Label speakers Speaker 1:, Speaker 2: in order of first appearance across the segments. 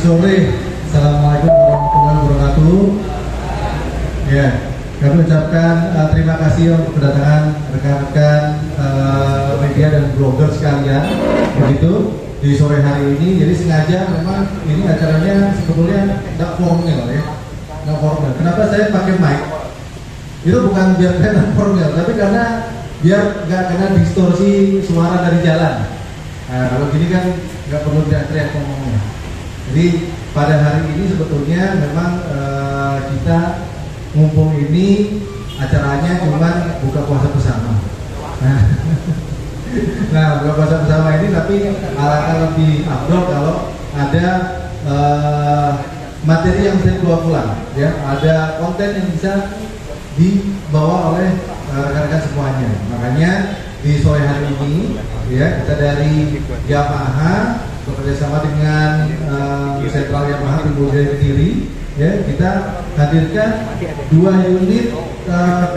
Speaker 1: sore. Assalamualaikum warahmatullahi wabarakatuh. Ya, kami ucapkan terima kasih untuk kedatangan rekan-rekan media dan blogger sekalian. Begitu di sore hari ini. Jadi sengaja memang ini acaranya sebetulnya tidak formal ya, tidak formal. Kenapa saya pakai mic? Itu bukan biar kelihatan formal, tapi karena biar nggak kena distorsi suara dari jalan. Nah, kalau gini kan nggak perlu teriak-teriak ngomongnya. Jadi pada hari ini sebetulnya memang kita ngumpul ini acaranya cuma buka puasa bersama. Nah, buka puasa bersama ini tapi alangkah lebih afdol kalau ada materi yang bisa dibawa pulang, ya, ada konten yang bisa dibawa oleh rekan-rekan semuanya. Makanya di sore hari ini, ya, kita dari Yamaha bekerjasama dengan Sentral Yamaha Timbul Jaya Kediri, ya, kita hadirkan 2 unit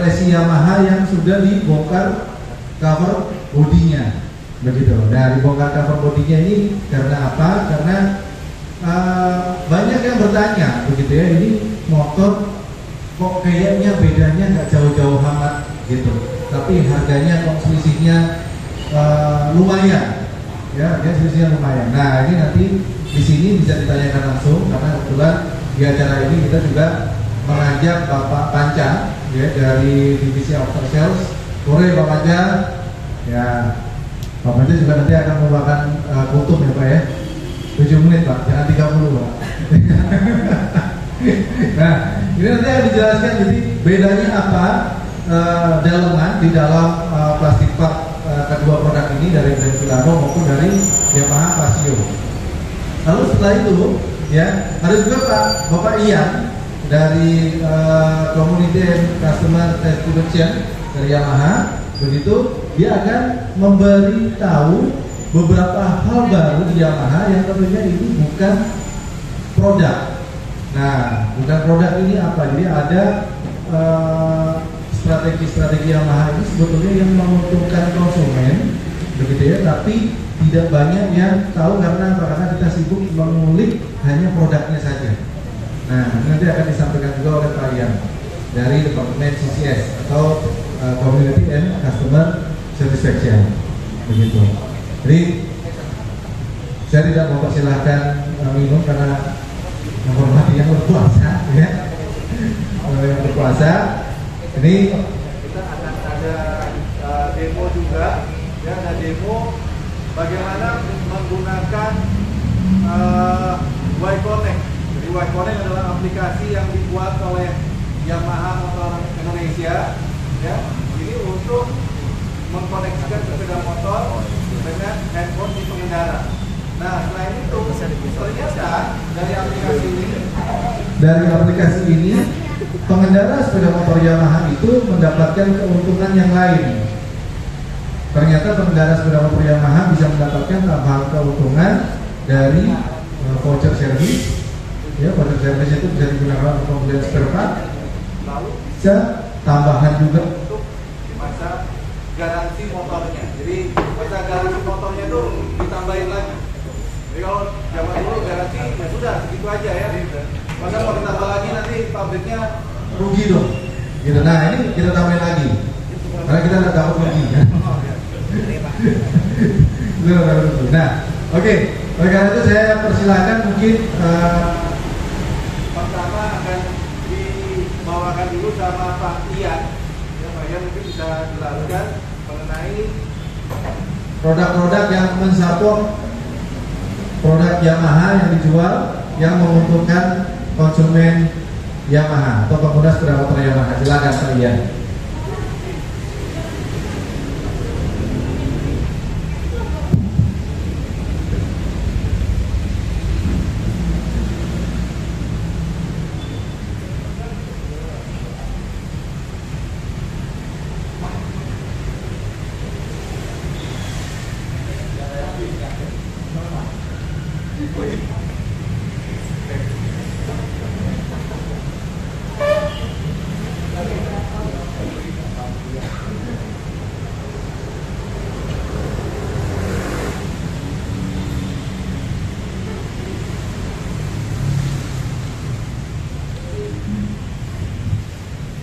Speaker 1: resi Yamaha yang sudah dibongkar cover bodinya, begitu. Nah, dibongkar cover bodinya ini karena apa? Karena banyak yang bertanya, begitu ya, ini motor kok kayaknya bedanya nggak jauh-jauh amat gitu, tapi harganya kok selisihnya lumayan, ya, dia selisihnya lumayan. Nah, ini nanti di sini bisa ditanyakan langsung karena kebetulan di acara ini kita juga mengajak Bapak Panca, ya, dari divisi after sales. Sore Pak Panca, ya, Pak Panca juga nanti akan membawakan kutub ya Pak ya, 7 menit Pak, jangan 30 Pak. Nah, ini nanti akan dijelaskan jadi bedanya apa dalaman di dalam plastik part kedua produk ini dari brand Filano maupun dari Yamaha Pasio. Lalu setelah itu, ya, ada juga Bapak Ian dari Community and Customer Satisfaction dari Yamaha. Begitu, dia akan memberitahu beberapa hal baru di Yamaha yang tentunya ini bukan produk. Nah, bukan produk ini apa? Jadi ada strategi-strategi Yamaha ini sebetulnya yang menguntungkan konsumen, begitu ya. Tapi tidak banyak yang tahu karena kita sibuk mengulik hanya produknya saja. Nah, nanti akan disampaikan juga oleh Pak Ian dari Departemen CCS atau Community and Customer Satisfaction, begitu. Jadi saya tidak mempersilahkan minum karena menghormati yang berpuasa, ya. Yang berpuasa ini kita akan ada demo juga, ya, ada demo bagaimana menggunakan Y-Connect. Jadi Y-Connect adalah aplikasi yang dibuat oleh Yamaha Motor Indonesia, ya. Ini untuk mengkoneksikan sepeda motor dengan handphone di pengendara. Nah, selain itu ternyata dari aplikasi ini pengendara sepeda motor Yamaha itu mendapatkan keuntungan yang lain. Ternyata pengendara sepeda motor Yamaha bisa mendapatkan tambahan keuntungan dari voucher service. Ya, voucher service itu bisa digunakan untuk pembelian spare part. Lalu bisa tambahan juga untuk masa garansi motornya. Jadi masa garansi motornya itu ditambahin lagi. Jadi kalau zaman dulu garansi ya sudah segitu aja ya. Masa mau ditambah lagi nanti pabriknya rugi dong. Gitu. Nah, ini kita tambahin lagi. Karena kita tidak dapat rugi. Nah, oke. Oleh karena itu saya persilahkan mungkin pertama akan dibawakan dulu sama Pak Ian. Ya, Pak Ian mungkin bisa jelaskan mengenai produk-produk yang mensupport produk Yamaha yang dijual yang menguntungkan konsumen Yamaha atau pengguna sepeda motor Yamaha. Silakan Pak Ian.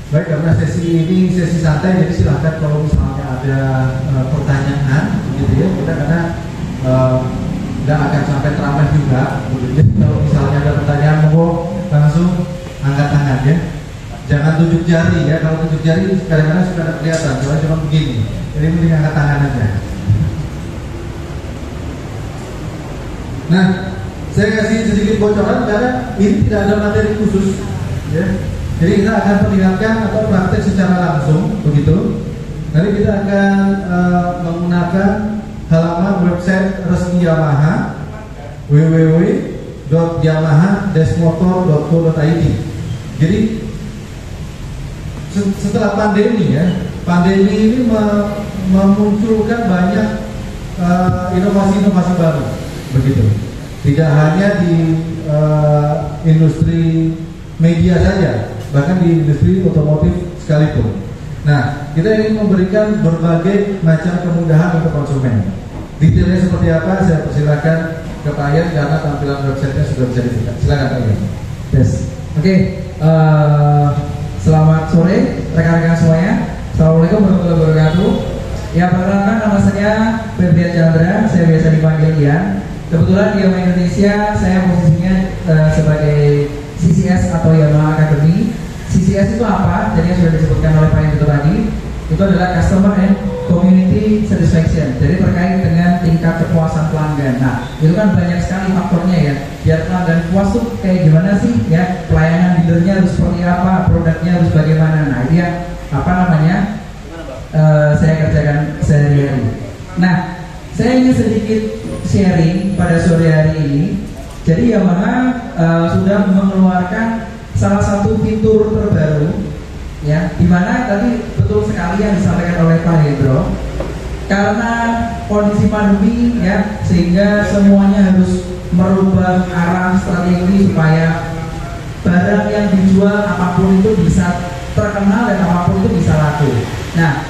Speaker 1: Baik, karena sesi ini sesi santai, jadi silahkan kalau misalnya ada pertanyaan, gitu ya, kita karena nggak akan sampai teramai juga. Jadi kalau misalnya ada pertanyaan, monggo langsung angkat tangan ya. Jangan tunjuk jari ya, kalau tunjuk jari kadang-kadang sudah ada kelihatan, soalnya cuma begini. Jadi mending angkat tangan aja. Nah, saya kasih sedikit bocoran karena ini tidak ada materi khusus, ya. Jadi kita akan perlihatkan atau praktek secara langsung, begitu. Nanti kita akan menggunakan halaman website resmi Yamaha, www.yamaha-motor.co.id. Jadi setelah pandemi ya, pandemi ini memunculkan banyak inovasi-inovasi baru, begitu. Tidak hanya di industri media saja, bahkan di industri otomotif sekalipun. Nah, kita ingin memberikan berbagai macam kemudahan untuk konsumen. Detailnya seperti apa? Saya persilakan ke Pak Ian karena tampilan websitenya sudah bisa dilihat. Silakan Pak Ian.
Speaker 2: Yes. Oke. Selamat sore rekan-rekan semuanya. Assalamualaikum warahmatullahi wabarakatuh. Ya, perkenalkan nama saya Febrian Chandra. Saya biasa dipanggil Ian. Kebetulan di Yamaha Indonesia saya posisinya sebagai CCS atau Yamaha Academy. CCS itu apa? Jadi yang sudah disebutkan oleh Pak Ian itu tadi, itu adalah Customer and Community Satisfaction. Jadi terkait dengan tingkat kepuasan pelanggan. Nah, itu kan banyak sekali faktornya ya. Biar pelanggan puas tuh kayak gimana sih ya? Pelayanan dealernya harus seperti apa? Produknya harus bagaimana? Nah, ini yang apa namanya? Saya kerjakan sehari-hari. Nah, saya ingin sedikit sharing pada sore hari ini. Jadi Yamaha sudah mengeluarkan salah satu fitur terbaru, ya, dimana tadi betul sekali yang disampaikan oleh Pak Hendro. Karena kondisi pandemi, ya, sehingga semuanya harus merubah arah strategi supaya barang yang dijual apapun itu bisa terkenal dan apapun itu bisa laku. Nah,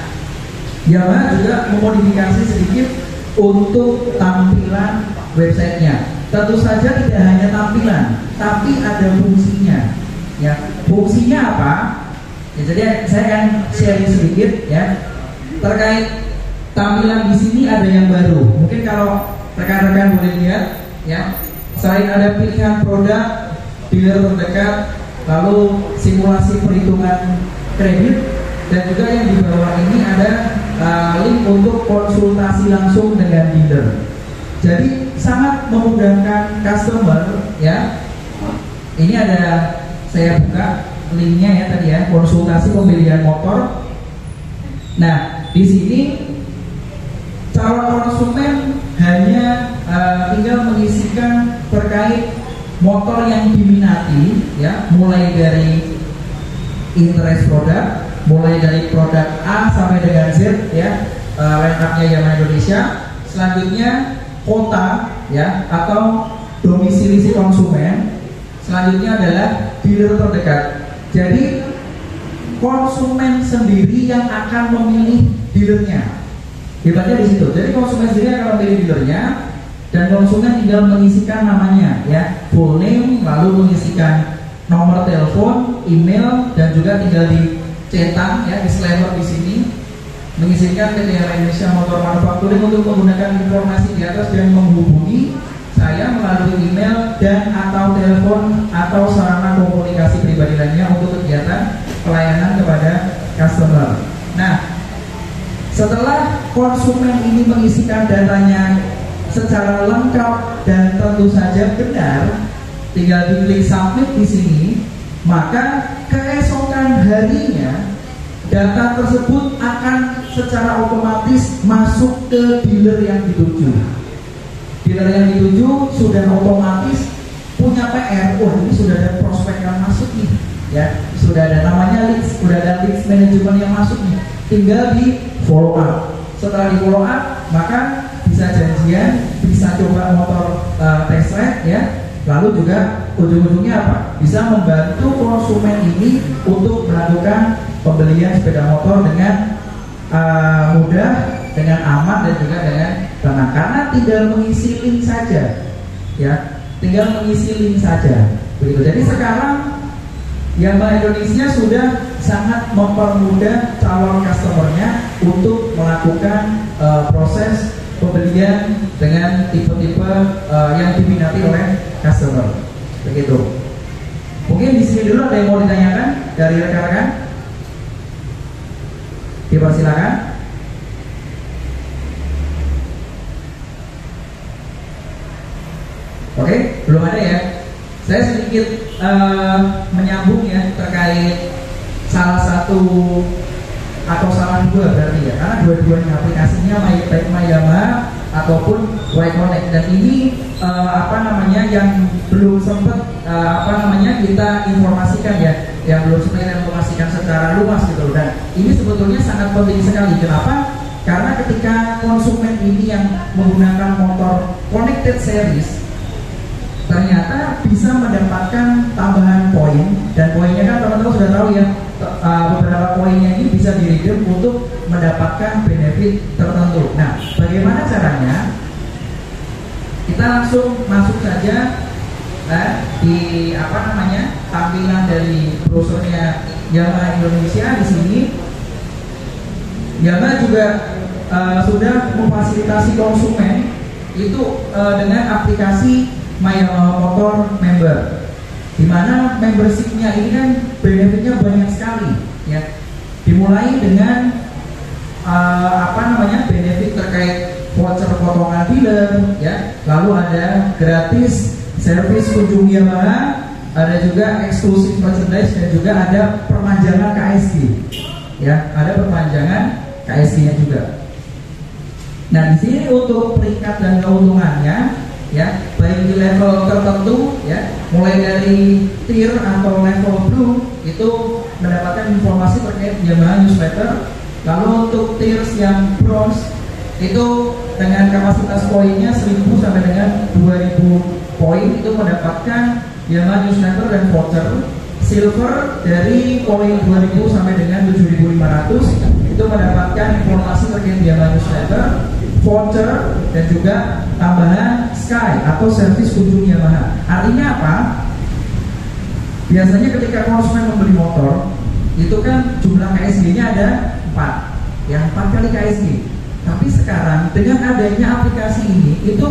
Speaker 2: Yamaha juga memodifikasi sedikit untuk tampilan websitenya. Tentu saja tidak hanya tampilan, tapi ada fungsinya. Ya, fungsinya apa? Ya, jadi saya akan sharing sedikit ya terkait tampilan di sini ada yang baru. Mungkin kalau rekan-rekan boleh lihat ya, selain ada pilihan produk, dealer terdekat, lalu simulasi perhitungan kredit, dan juga yang di bawah ini ada link untuk konsultasi langsung dengan dealer. Jadi sangat memudahkan customer ya. Ini ada, saya buka linknya ya tadi ya, konsultasi pembelian motor. Nah, di sini calon konsumen hanya tinggal mengisikan terkait motor yang diminati ya, mulai dari interest produk, mulai dari produk A sampai dengan Z ya, line up-nya Yamaha Indonesia. Selanjutnya kota ya atau domisili si konsumen. Selanjutnya adalah dealer terdekat. Jadi konsumen sendiri yang akan memilih dealernya. Hebatnya di situ. Jadi konsumen sendiri akan memilih dealernya dan konsumen tinggal mengisikan namanya ya, full name, lalu mengisikan nomor telepon, email, dan juga tinggal dicetak ya, disclaimer di sini, mengizinkan PT Yamaha Indonesia Motor Manufacturing untuk menggunakan informasi di atas dan menghubungi saya melalui email dan atau telepon atau sarana komunikasi pribadi lainnya untuk kegiatan pelayanan kepada customer. Nah, setelah konsumen ini mengisikan datanya secara lengkap dan tentu saja benar, tinggal diklik submit di sini, maka keesokan harinya data tersebut akan secara otomatis masuk ke dealer yang dituju. Dealer yang dituju sudah otomatis punya PR. Wah, ini sudah ada prospek yang masuk nih, ya, sudah ada namanya leads, sudah ada leads management yang masuk nih. Tinggal di follow up. Setelah di follow up, maka bisa janjian, bisa coba motor test ride ya. Lalu juga ujung-ujungnya apa? Bisa membantu konsumen ini untuk melakukan pembelian sepeda motor dengan mudah, dengan aman, dan juga dengan tenang. Karena tinggal mengisi link saja, ya, tinggal mengisi link saja. Begitu. Jadi sekarang Yamaha Indonesia sudah sangat mempermudah calon customernya untuk melakukan proses pembelian dengan tipe-tipe yang diminati oleh customer. Begitu. Mungkin di sini dulu ada yang mau ditanyakan dari rekan-rekan? Dipersilakan. Oke, belum ada ya. Saya sedikit menyambung ya terkait salah satu atau salah dua berarti ya, karena dua-duanya aplikasinya baik Yamaha ataupun Y-Connect, dan ini yang belum sempat kita informasikan ya, yang belum sempat kita informasikan secara luas gitu. Dan ini sebetulnya sangat penting sekali. Kenapa? Karena ketika konsumen ini yang menggunakan motor connected series ternyata bisa mendapatkan tambahan poin, dan poinnya kan teman-teman sudah tahu ya, beberapa poinnya ini bisa di-redeem untuk mendapatkan benefit tertentu. Nah, bagaimana caranya? Kita langsung masuk saja di tampilan dari brosurnya Yamaha Indonesia. Di sini Yamaha juga sudah memfasilitasi konsumen itu dengan aplikasi My Yamaha Motor Member, di mana membershipnya ini kan benefitnya banyak sekali ya. Dimulai dengan benefit terkait voucher potongan dealer ya, lalu ada gratis servis kunjung Yamaha, ada juga eksklusif merchandise, dan juga ada perpanjangan KSG ya, ada perpanjangan KSG-nya juga. Nah, di sini untuk peringkat dan keuntungannya ya, baik di level tertentu ya, mulai dari tier atau level blue itu mendapatkan informasi terkait Yamaha newsletter. Lalu untuk tiers yang bronze itu dengan kapasitas poinnya 1000 sampai dengan 2000 poin itu mendapatkan Yamaha newsletter dan voucher. Silver dari poin 2000 sampai dengan 7500 itu mendapatkan informasi terkait Yamaha newsletter, voucher, dan juga tambahan Sky atau servis kunjung Yamaha. Artinya apa? Biasanya ketika konsumen membeli motor itu kan jumlah KSG-nya ada 4 ya, 4 kali KSG. Tapi sekarang dengan adanya aplikasi ini, itu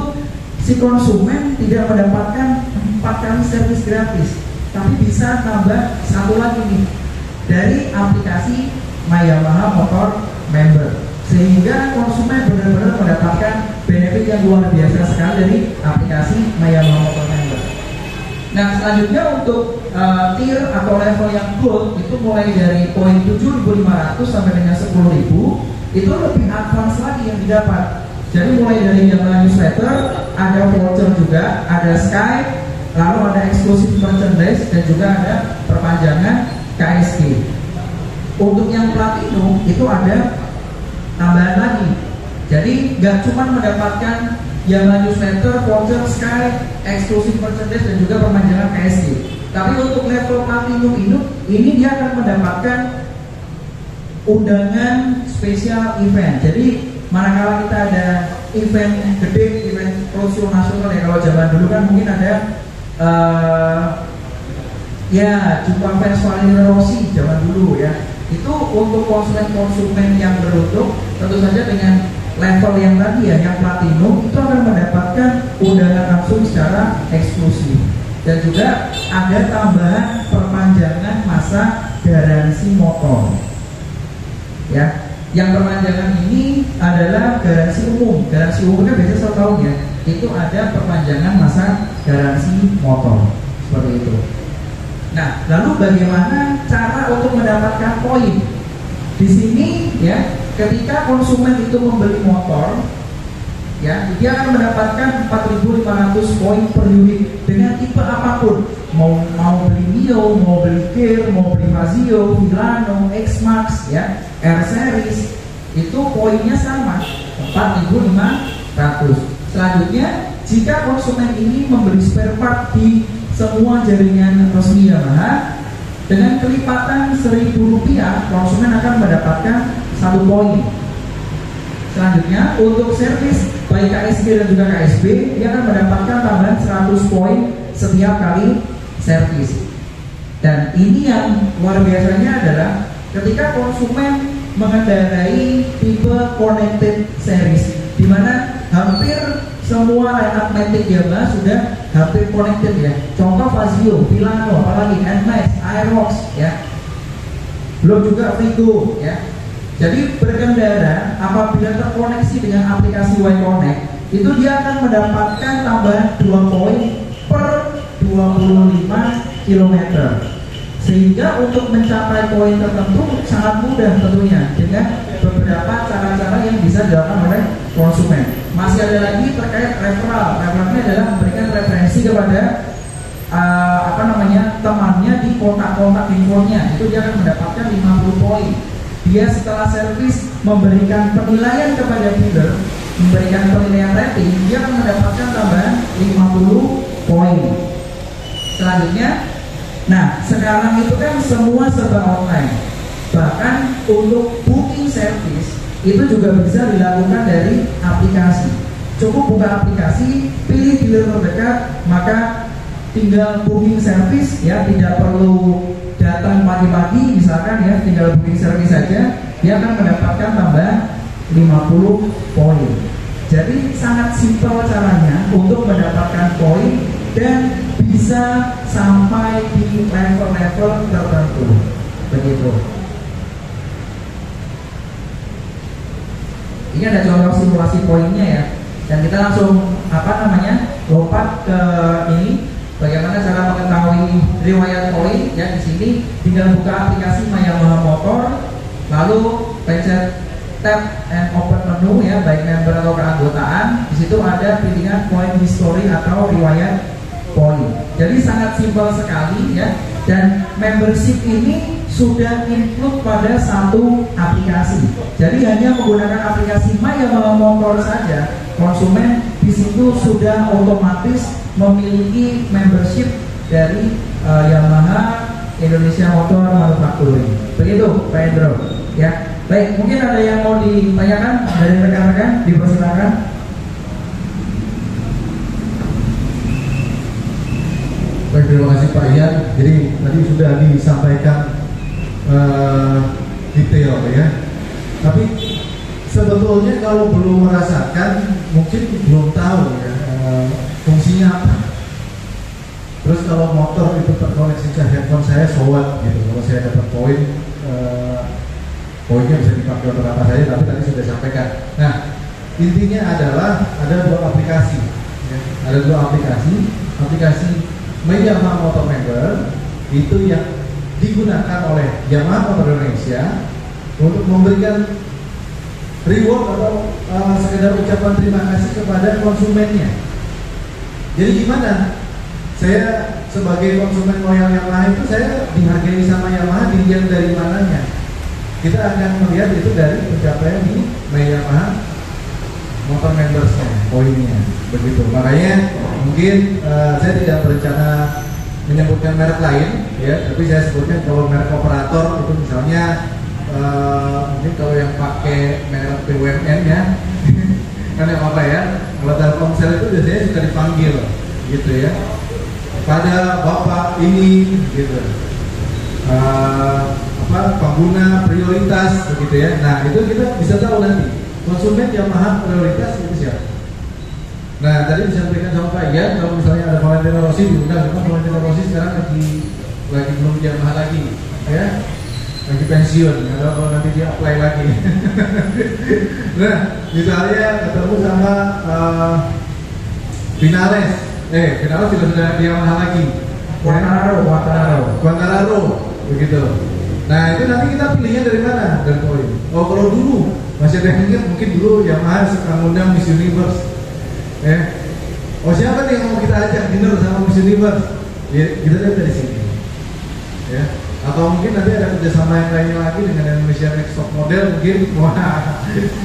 Speaker 2: si konsumen tidak mendapatkan 4 kali servis gratis, tapi bisa nambah satu lagi nih dari aplikasi My Yamaha Motor Member, sehingga konsumen benar-benar mendapatkan benefit yang luar biasa sekali dari aplikasi My Yamaha Motor Member. Nah, selanjutnya untuk tier atau level yang gold itu mulai dari poin 7.500 sampai dengan 10.000 itu lebih advance lagi yang didapat. Jadi mulai dari Yamaha newsletter, ada voucher juga, ada Sky, lalu ada eksklusif merchandise, dan juga ada perpanjangan KSG. Untuk yang platinum itu ada tambahan lagi. Jadi nggak cuma mendapatkan Yamaha newsletter, voucher, Sky, eksklusif merchandise, dan juga perpanjangan KSG, tapi untuk level platinum ini dia akan mendapatkan undangan spesial event. Jadi manakala kita ada event gede, event roadshow nasional ya, kalau zaman dulu kan mungkin ada jumpa fans Valentino Rossi zaman dulu ya. Itu untuk konsumen yang beruntung, tentu saja dengan level yang tadi ya, yang platinum, itu akan mendapatkan undangan langsung secara eksklusif. Dan juga ada tambahan perpanjangan masa garansi motor ya. Yang perpanjangan ini adalah garansi umum. Garansi umumnya biasanya 1 tahun ya. Itu ada perpanjangan masa garansi motor seperti itu. Nah, lalu bagaimana cara untuk mendapatkan poin? Di sini ya, ketika konsumen itu membeli motor ya, dia akan mendapatkan 4.500 poin per unit dengan tipe apapun. Mau beli Mio, mau beli Gear, mau beli Fazio, Vilano, X-Max ya, R series, itu poinnya sama 4.500. Selanjutnya, jika konsumen ini membeli spare part di semua jaringan resmi Yamaha, dengan kelipatan Rp1.000 konsumen akan mendapatkan 1 poin. Selanjutnya, untuk servis baik KSG dan juga KSB, dia akan mendapatkan tambahan 100 poin setiap kali servis. Dan ini yang luar biasanya adalah ketika konsumen mengendarai tipe connected series, di mana hampir semua line-up Matic Yamaha sudah hampir connected ya. Contoh Fazio, Villano, apalagi NMAX, Aerox ya. Belum juga Vigo ya. Jadi berkendara apabila terkoneksi dengan aplikasi Y-Connect, itu dia akan mendapatkan tambahan 2 poin per 25 km. Sehingga untuk mencapai poin tertentu sangat mudah tentunya dengan beberapa cara-cara yang bisa dilakukan oleh konsumen. Masih ada lagi terkait referral. Referralnya adalah memberikan referensi kepada temannya di kontak-kontak infonya. Itu dia akan mendapatkan 50 poin. Dia setelah servis memberikan penilaian kepada dealer, memberikan penilaian rating, dia akan mendapatkan tambahan 50 poin. Selanjutnya, nah sekarang itu kan semua serba online. Bahkan untuk booking service itu juga bisa dilakukan dari aplikasi. Cukup buka aplikasi, pilih dealer terdekat, maka tinggal booking service ya, tidak perlu datang pagi-pagi misalkan ya, tinggal booking service saja, dia akan mendapatkan tambahan 50 poin. Jadi sangat simpel caranya untuk mendapatkan poin dan bisa sampai di level-level tertentu. Begitu. Ini ada contoh simulasi poinnya ya. Dan kita langsung lompat ke ini. Bagaimana cara mengetahui riwayat poin? Ya, di sini tinggal buka aplikasi Yamaha Motor, lalu pencet tab and open menu ya, baik member atau keanggotaan. Di situ ada pilihan point history atau riwayat poin. Jadi sangat simpel sekali ya. Dan membership ini sudah include pada satu aplikasi. Jadi hanya menggunakan aplikasi Yamaha Motor saja, konsumen di situ sudah otomatis memiliki membership dari Yamaha Indonesia Motor Manufacturing. Begitu, Pak Endro. Ya, baik. Mungkin ada yang mau ditanyakan dari rekan-rekan, dipersilakan.
Speaker 1: Baik, terima kasih Pak Ian. Jadi tadi sudah disampaikan detail ya. Tapi sebetulnya kalau belum merasakan, mungkin belum tahu ya fungsinya apa. Terus kalau motor itu terkoneksi ke handphone saya, so what gitu. Kalau saya dapat poin, poinnya bisa dipakai untuk apa saja. Tapi tadi sudah sampaikan. Nah, intinya adalah ada dua aplikasi. Ya. Ada dua aplikasi. Aplikasi Yamaha Motor Member itu yang digunakan oleh Yamaha Motor Indonesia untuk memberikan reward atau sekedar ucapan terima kasih kepada konsumennya. Jadi gimana? Saya sebagai konsumen loyal Yamaha itu saya dihargai sama Yamaha, dilihat dari mananya. Kita akan melihat itu dari pencapaian di Yamaha Motor Membersnya, poinnya, begitu. Makanya mungkin saya tidak berencana menyebutkan merek lain, ya, tapi saya sebutkan kalau merek operator itu misalnya mungkin kalau yang pakai merek BUMN ya, kan yang apa ya? Kalau Telkomsel itu biasanya suka dipanggil, gitu ya. Pada bapak ini, gitu. Pengguna prioritas, begitu ya. Nah itu kita bisa tahu nanti konsumen Yamaha prioritas itu siapa. Nah tadi disampaikan sama Pak Ian, kalau misalnya ada Valentino Rossi diundang, cuma Valentino Rossi sekarang lagi belum Yamaha lagi, ya, lagi pensiun, nggak tahu kalau nanti dia apply lagi. Nah misalnya ketemu sama Vinales sudah di Yamaha lagi, Quartararo, begitu. Nah itu nanti kita pilihnya dari mana? Dari poin. Oh kalau dulu masih ada yang ingat, mungkin dulu Yamaha suka ngundang Miss Universe. Oh siapa nih yang mau kita ajak dinner sama Miss Universe? Ya, kita lihat dari sini. Ya. Atau mungkin nanti ada kerjasama yang lainnya lagi dengan Indonesia Next Top Model mungkin. Wah,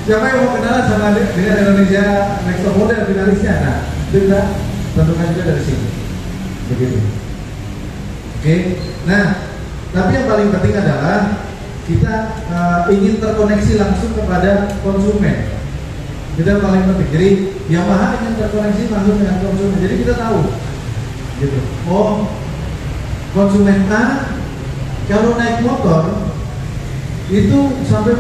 Speaker 1: siapa yang mau kenalan sama dengan Indonesia Next Top Model finalisnya? Nah itu kita tentukan juga dari sini. Begitu. Oke. Nah. Tapi yang paling penting adalah kita ingin terkoneksi langsung kepada konsumen. Itu yang paling penting. Jadi Yamaha ingin terkoneksi langsung dengan konsumen. Jadi kita tahu, gitu. Oh, konsumen A kalau naik motor itu sampai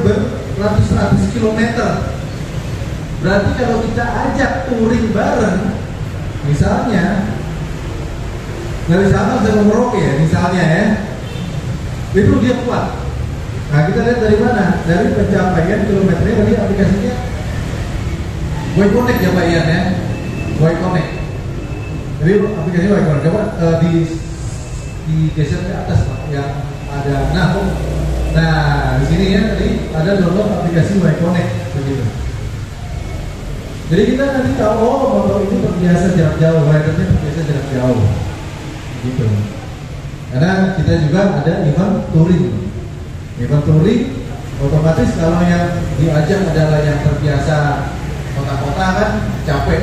Speaker 1: beratus-ratus kilometer. Berarti kalau kita ajak touring bareng, misalnya dari sana ke Merauke ya, misalnya ya, itu dia kuat. Nah kita lihat dari mana? Dari pencapaian kilometernya dari aplikasinya Y-Connect ya Pak Ian ya, Y-Connect. Jadi aplikasi Y-Connect, coba digeser ke atas Pak, yang ada. Nah di sini ya tadi ada download aplikasi Y-Connect begitu. Jadi kita nanti tahu, oh motor ini terbiasa jarak jauh, ridernya terbiasa jarak jauh, gitu. Karena kita juga ada event touring. Event touring, otomatis kalau yang diajak adalah yang terbiasa kota-kota kan capek,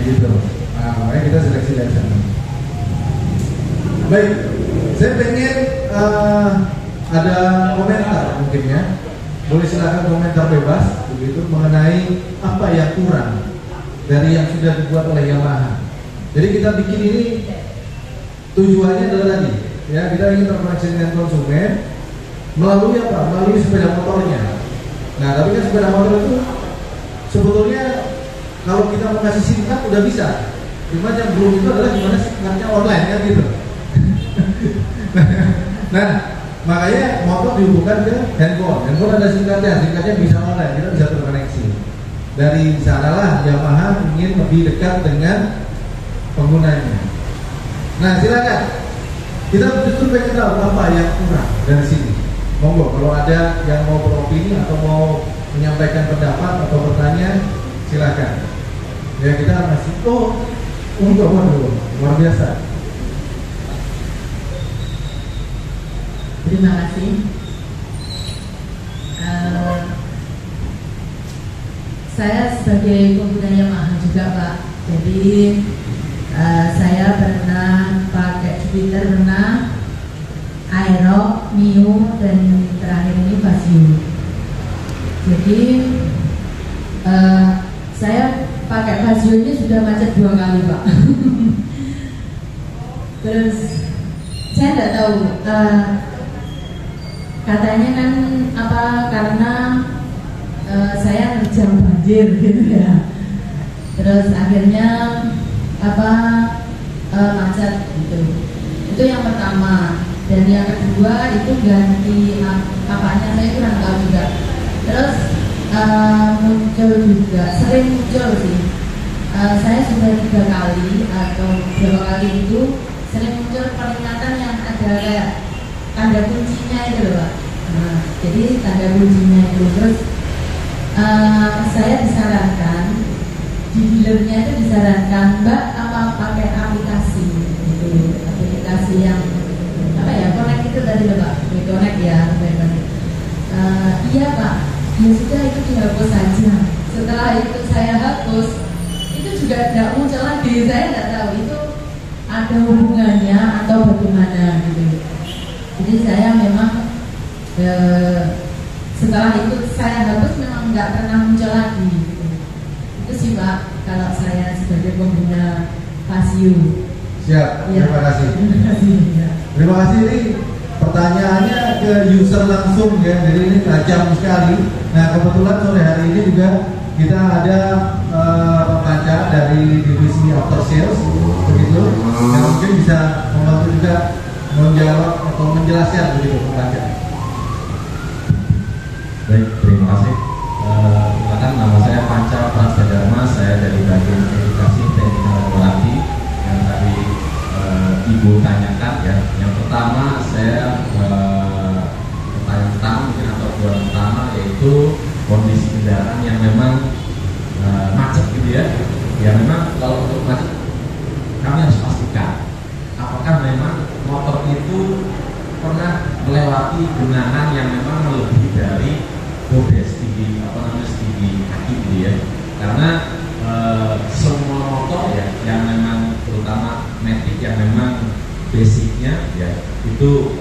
Speaker 1: gitu. Nah makanya kita seleksi dari sana. Baik, saya pengen ada komentar mungkin ya. Boleh silakan komentar bebas begitu mengenai apa yang kurang dari yang sudah dibuat oleh Yamaha. Jadi kita bikin ini tujuannya adalah tadi ya, kita ingin terkoneksi dengan konsumen melalui apa? Melalui sepeda motornya. Nah tapi kan sepeda motor itu sebetulnya kalau kita mau kasih SIM card udah bisa. Cuma yang belum itu adalah gimana SIM cardnya online kan gitu. Nah makanya motor dihubungkan ke handphone. Handphone ada SIM cardnya bisa online, kita bisa terkoneksi. Dari sanalah Yamaha ingin lebih dekat dengan penggunanya. Nah silakan, kita justru pengen tahu apa yang kurang dari sini. Monggo kalau ada yang mau beropini atau mau menyampaikan pendapat atau bertanya, silakan. Ya kita masih untuk luar biasa.
Speaker 3: Terima kasih. Saya sebagai pengguna Yamaha juga Pak. Jadi saya pernah pakai Jupiter, pernah Aero, Mio, dan terakhir ini Vario. Jadi saya pakai Vario ini sudah macet 2 kali Pak. Terus saya tidak tahu. Katanya kan karena saya nerjang banjir gitu ya. Terus akhirnya macet gitu. Itu yang pertama. Dan yang kedua itu ganti apanya saya kurang tahu juga. Terus muncul juga, sering muncul sih. Saya sudah 3 kali atau berapa kali itu sering muncul peringatan yang ada kayak tanda kuncinya itu loh Pak. Nah, jadi tanda kuncinya itu terus saya disarankan di dealernya itu disarankan Mbak apa pakai aplikasi gitu, aplikasi yang connect itu tadi loh Pak, connect ya. Iya Pak, ya sudah itu dihapus saja. Setelah itu saya hapus, itu juga tidak muncul lagi. Saya tidak tahu itu ada hubungannya atau bagaimana gitu. Jadi saya memang setelah itu saya hapus memang nggak pernah muncul lagi gitu. Itu sih Pak kalau saya sebagai pengguna Vario.
Speaker 1: Siap,
Speaker 3: ya.
Speaker 1: Terima kasih.
Speaker 3: Terima kasih ya.
Speaker 1: Terima kasih. Ini pertanyaannya ke user langsung ya, jadi ini tajam sekali. Nah kebetulan sore hari ini juga kita ada pembaca dari divisi after sales begitu, yang mungkin bisa membantu juga menjawab atau menjelaskan begitu pembaca.
Speaker 4: Baik, terima kasih. Silakan, nama saya Panca Prasadharma, saya dari bagian edukasi teknik laborasi yang tadi Ibu tanyakan ya. Yang pertama saya pertanyaan pertama mungkin atau buat pertama yaitu kondisi kendaraan yang memang macet gitu ya. Ya memang kalau untuk macet kami harus pastikan apakah memang motor itu pernah melewati genangan yang memang melebihi dari bodes tinggi setinggi kaki gitu ya. Karena semua motor ya yang memang terutama matic yang memang basicnya ya itu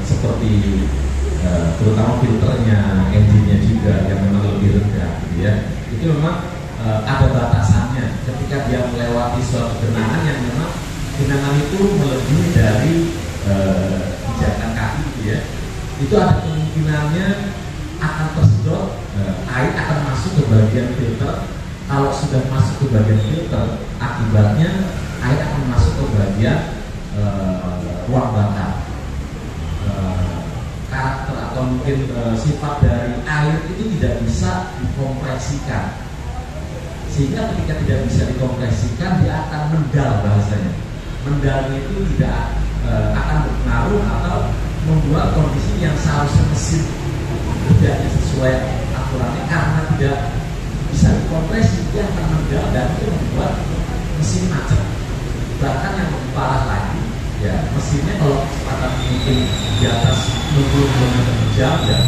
Speaker 4: seperti terutama filternya, engine-nya juga yang memang lebih rendah gitu ya. Itu memang ada batasannya ketika dia melewati suatu genangan yang memang genangan itu melebihi dari pijakan kaki gitu ya, itu ada kemungkinannya akan tersedot, air akan masuk ke bagian filter. Kalau sudah masuk ke bagian filter, akibatnya air akan masuk ke bagian ruang bakar. Karakter atau mungkin sifat dari air itu tidak bisa dikompresikan, sehingga ketika tidak bisa dikompresikan dia akan mendal bahasanya. Mendalnya itu tidak akan berpengaruh atau membuat kondisi yang seharusnya mesin tidak sesuai aturannya, karena tidak bisa dikompresi dia akan mendal dan itu membuat mesin macet. Bahkan yang lebih parah lagi ya, mesinnya kalau kecepatan mungkin di atas 60 km per jam ya,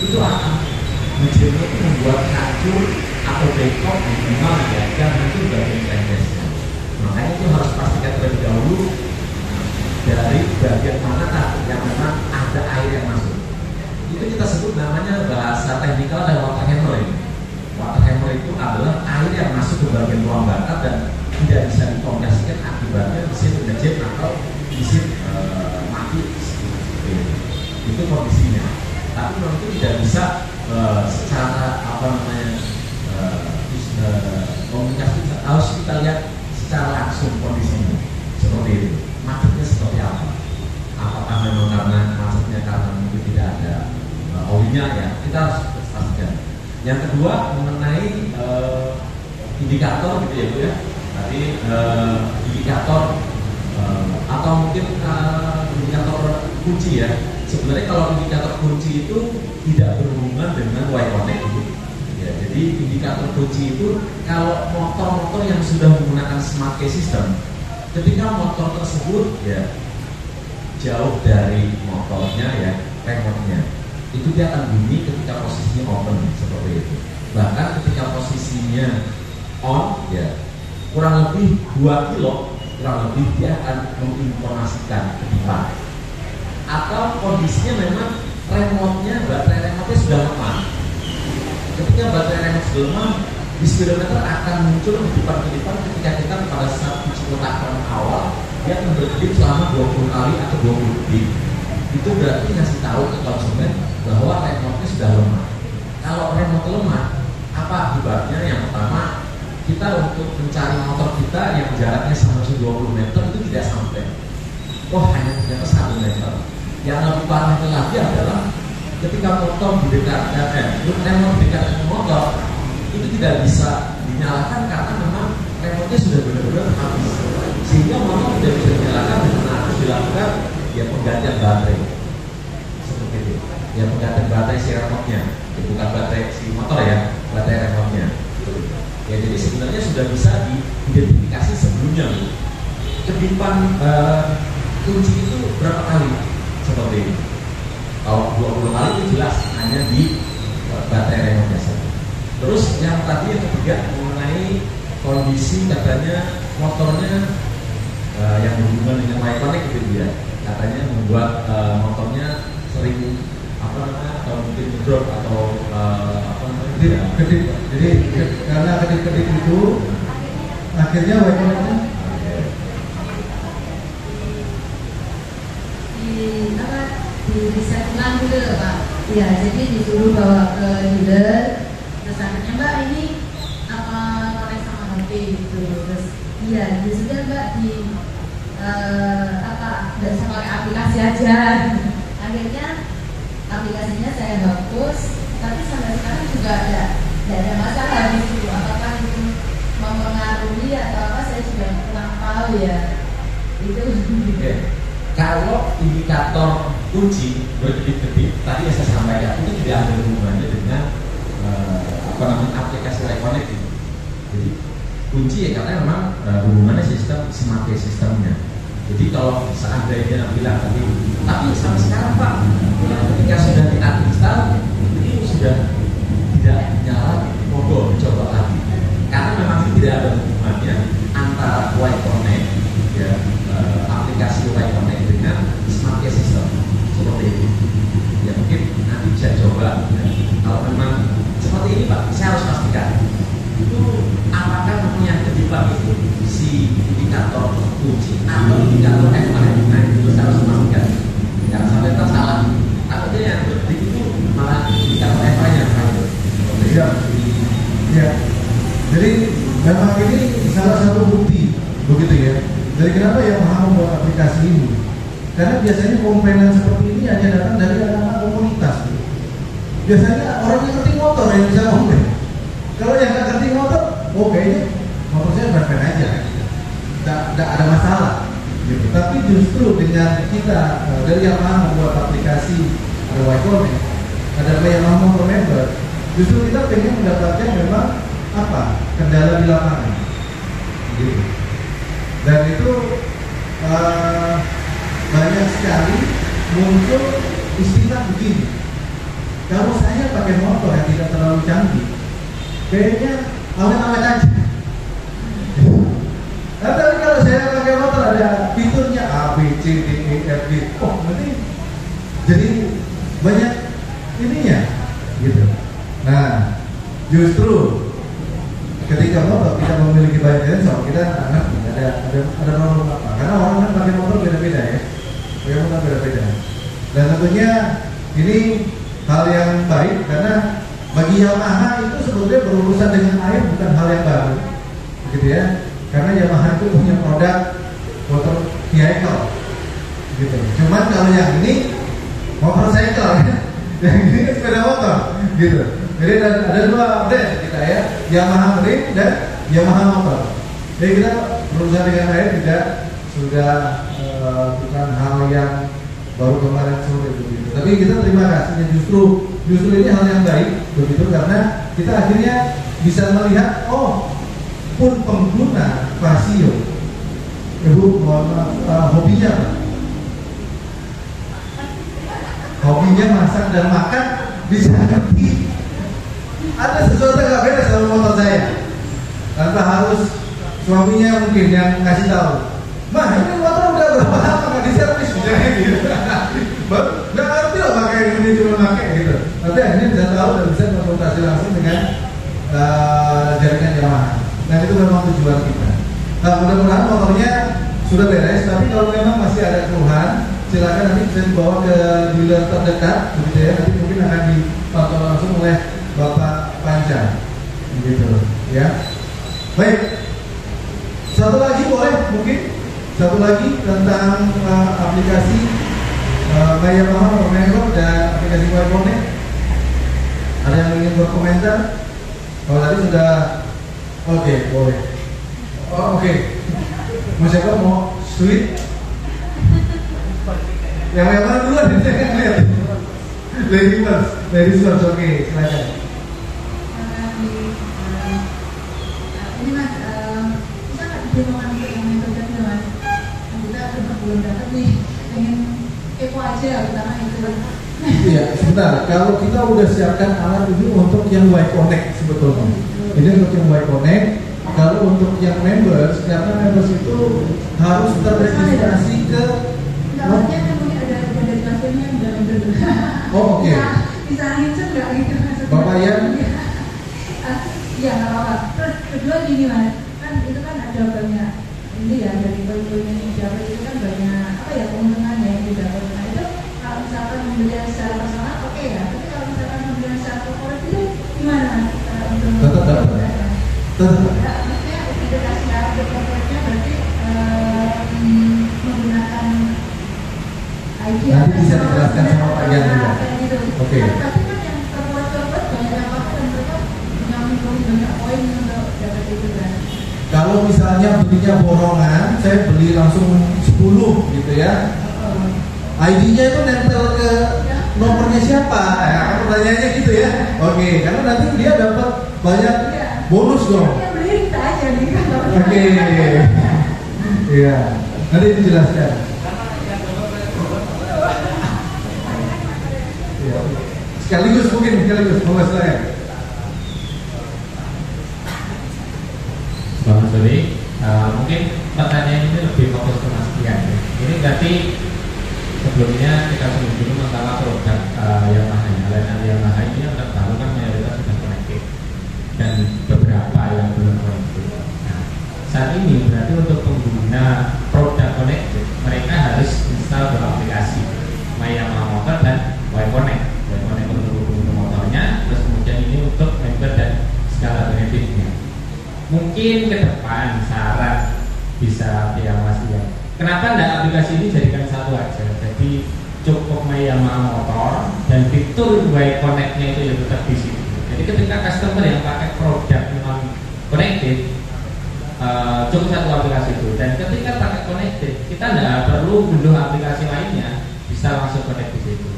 Speaker 4: itu akan mesinnya itu membuat hancur atau bengkok minimal ya, dan itu bagian crankcase-nya. Makanya itu harus pastikan terlebih dahulu dari bagian mana yang memang ada air yang masuk. Itu kita sebut namanya bahasa teknikal adalah water hammer. Water hammer itu adalah air yang masuk ke bagian ruang bakar dan tidak bisa dikompresikan, akibatnya mesin ngejek atau mesin mati. Itu kondisinya. Tapi memang itu tidak bisa secara komunikasi, harus kita lihat secara langsung kondisinya seperti itu. Macetnya seperti apa? Apakah memang karena macetnya karena mungkin tidak ada olinya ya? Kita harus pastikan. Yang kedua mengenai indikator gitu ya Bu ya. Tadi indikator atau mungkin indikator kunci ya. Sebenarnya kalau indikator kunci itu tidak berhubungan dengan Y-Connect gitu. Ya, jadi indikator kunci itu kalau motor-motor yang sudah menggunakan smart key system, ketika motor tersebut ya jauh dari motornya ya, remote-nya, itu dia akan bunyi ketika posisinya open seperti itu. Bahkan ketika posisinya on ya, kurang lebih 2 kilo, kurang lebih dia akan menginformasikan ke depan. Atau kondisinya memang baterai remote-nya sudah lemah. Ketika baterai remote sudah lemah, di speedometer akan muncul ke depan ketika kita pada saat uji kotakan awal dia akan berkedip selama 20 kali atau 20 detik. Itu berarti ngasih tahu ke konsumen bahwa remote-nya sudah lemah. Kalau remote lemah, apa akibatnya? Yang pertama, kita untuk mencari motor kita yang jaraknya sama 20 meter itu tidak sampai. Hanya ternyata 1 meter. Yang lebih parah lagi adalah ketika motor didekatkan, remote didekatkan ke motor, itu tidak bisa dinyalakan karena memang remote-nya sudah benar-benar habis, sehingga motor tidak bisa dinyalakan dengan harus dilakukan ya penggantian baterai seperti itu. Ya penggantian baterai si remote-nya, ya, bukan baterai si motor ya, baterai remote-nya. Ya jadi sebenarnya sudah bisa diidentifikasi sebelumnya. Kedipan kunci itu berapa kali seperti ini? Kalau 20 kali itu jelas hanya di baterai remote saja. Terus yang tadi yang ketiga mengenai kondisi katanya motornya yang berhubungan dengan Y-Connect gitu ya, katanya membuat motornya sering atau mungkin drop atau
Speaker 1: kedip. Jadi karena kedip itu akhirnya Y-Connect-nya
Speaker 3: di riset ulang gitu loh Pak. Ya, jadi disuruh bawa ke dealer. Terus akhirnya Mbak ini apa konek sama HP gitu. Terus iya, sudah Mbak nggak bisa pakai aplikasi aja. Akhirnya aplikasinya saya hapus, tapi sampai sekarang juga tidak ada masalah di situ. Apakah itu mempengaruhi atau apa, saya juga kurang tahu ya. Itu.
Speaker 4: Kalau indikator kunci berkedip-kedip tadi yang saya sampaikan itu tidak ada hubungannya dengan aplikasi Y-Connect itu. Jadi kunci ya karena memang hubungannya sistem smart key sistemnya. Jadi kalau seandainya bilang tadi, tapi sampai sekarang Pak, ketika sudah diinstal ini sudah tidak nyala, monggo coba lagi. Karena memang tidak ada hubungannya antara Y-Connect ya, aplikasi Y-Connect dengan smart key system seperti itu. Ya mungkin nanti bisa coba ya. Kalau memang seperti ini Pak, saya harus pastikan itu apakah yang kedipan itu si indikator kunci atau indikator Y-Connect. Nah itu saya harus pastikan. ternyata salah, takutnya yang berarti itu malah bisa FA-nya kan.
Speaker 1: Iya. Iya. Jadi memang ini salah satu bukti begitu ya. Jadi kenapa Yamaha membuat aplikasi ini? Karena biasanya komponen seperti ini hanya datang dari anak-anak komunitas. Biasanya orang yang ngerti motor yang bisa ngomong. Kalau yang nggak ngerti motor, oh kayaknya motor saya baik-baik aja, nggak ada masalah. Gitu. Tapi justru dengan kita dari Yamaha membuat aplikasi, ada Y-Connect, ada Yamaha Motor Member, justru kita pengen mendapatkan memang apa kendala di lapangan. Gitu. Dan itu banyak sekali muncul istilah begini. Kalau saya pakai motor yang tidak terlalu canggih, kayaknya awet-awet aja. Tapi kalau saya pakai motor ada fiturnya A, B, C, D, E, F, G, oh nanti jadi banyak ininya, gitu. Nah, justru ketika motor kita memiliki banyak sensor, kita nggak ngerti ada problem apa. Karena orang kan pakai motor beda-beda ya, pakai motor beda-beda. Dan tentunya ini hal yang baik karena bagi Yamaha itu sebetulnya berurusan dengan air bukan hal yang baru, gitu ya. Karena Yamaha itu punya produk motor vehicle, gitu. Cuman kalau yang ini motorcycle, yang ini sepeda motor, gitu. Jadi ada dua brand kita ya, Yamaha Marine dan Yamaha Motor. Jadi kita berurusan dengan air tidak sudah bukan hal yang baru kemarin sore begitu. Tapi kita terima kasih justru ini hal yang baik begitu karena kita akhirnya bisa melihat pun pengguna Casio, ibu hobinya apa? Hobinya masak dan makan bisa ngerti. Ada sesuatu yang gak beres sama motor saya, tanpa harus suaminya mungkin yang ngasih tahu. Mah ini motor udah berapa lama nggak diservis misalnya gitu. Nggak ngerti lah pakai ini cuma pakai gitu. Tapi akhirnya bisa tahu dan bisa konsultasi langsung dengan jaringan Yamaha. Nah itu memang tujuan kita. Nah mudah-mudahan motornya sudah beres. Tapi kalau memang masih ada keluhan, silakan nanti bisa dibawa ke dealer terdekat, begitu ya. Nanti mungkin akan dipantau langsung oleh Bapak Panca, gitu ya. Baik. Satu lagi boleh mungkin. Satu lagi tentang aplikasi Yamaha Motor Member dan aplikasi Y-Connect. Ada yang ingin berkomentar? Kalau tadi sudah oke, boleh. Oke. Mau siapa mau sweet? Yang mana duluan? Saya kan lihat. Ladies first, oke, silakan.
Speaker 3: Ini mas, kita nggak didemokan untuk yang metodenya mas. Kita belum dapat nih, pengen kepo aja utama itu.
Speaker 1: Iya, sebentar. Kalau kita udah siapkan alat ini untuk yang Y-Connect sebetulnya. Ini untuk yang Y-Connect. Kalau untuk yang members, karena members itu harus terregistrasi ke.
Speaker 3: Namanya kan mungkin ada dari klasternya udah member.
Speaker 1: Oh oke.
Speaker 3: Bisa ngecek nggak gitu mas?
Speaker 1: Bapak Yan?
Speaker 3: Iya nggak apa-apa. Terus kedua gini mas, kan itu kan ada banyak ini ya dari poin-poin yang didapat itu kan banyak apa ya keuntungannya yang didapat. Nah itu kalau misalkan membeli secara personal oke ya, tapi kalau misalkan membeli secara korporat itu gimana?
Speaker 1: Tetap dapat. Tetap.
Speaker 3: Maksudnya identitas untuk korporatnya berarti menggunakan ID.
Speaker 1: Nanti bisa dijelaskan sama Pak Yan juga. Oke.
Speaker 3: Tapi kan yang korporat banyak yang pakai dan mereka punya banyak poin untuk dapat itu kan.
Speaker 1: Kalau misalnya belinya borongan, saya beli langsung 10 gitu ya. ID-nya itu nempel ke nomornya siapa? Nah, pertanyaannya gitu ya. Oke, karena nanti dia dapat banyak bonus dong.
Speaker 3: Yang beli kita aja nih kan.
Speaker 1: Oke. Iya. Nanti dijelaskan. Ya. Sekaligus Mas saya.
Speaker 4: Selamat sore. Mungkin pertanyaan ini lebih fokus ke Mas Dian. Ini berarti sebelumnya kita sebut dulu masalah produk Yamaha. Yamaha ini yang terbaru kan mayoritas sudah connected dan beberapa yang belum connected. Nah, saat ini berarti untuk pengguna produk connected mereka harus install aplikasi Yamaha
Speaker 5: Mungkin ke depan saran bisa diawasi ya. Kenapa tidak aplikasi ini jadikan satu aja? Jadi cukup Yamaha Motor dan fitur Y Connect-nya itu yang tetap di sini. Jadi ketika customer yang pakai produk non connected cukup satu aplikasi itu, dan ketika pakai connected kita tidak perlu unduh aplikasi lainnya, bisa langsung connect di situ.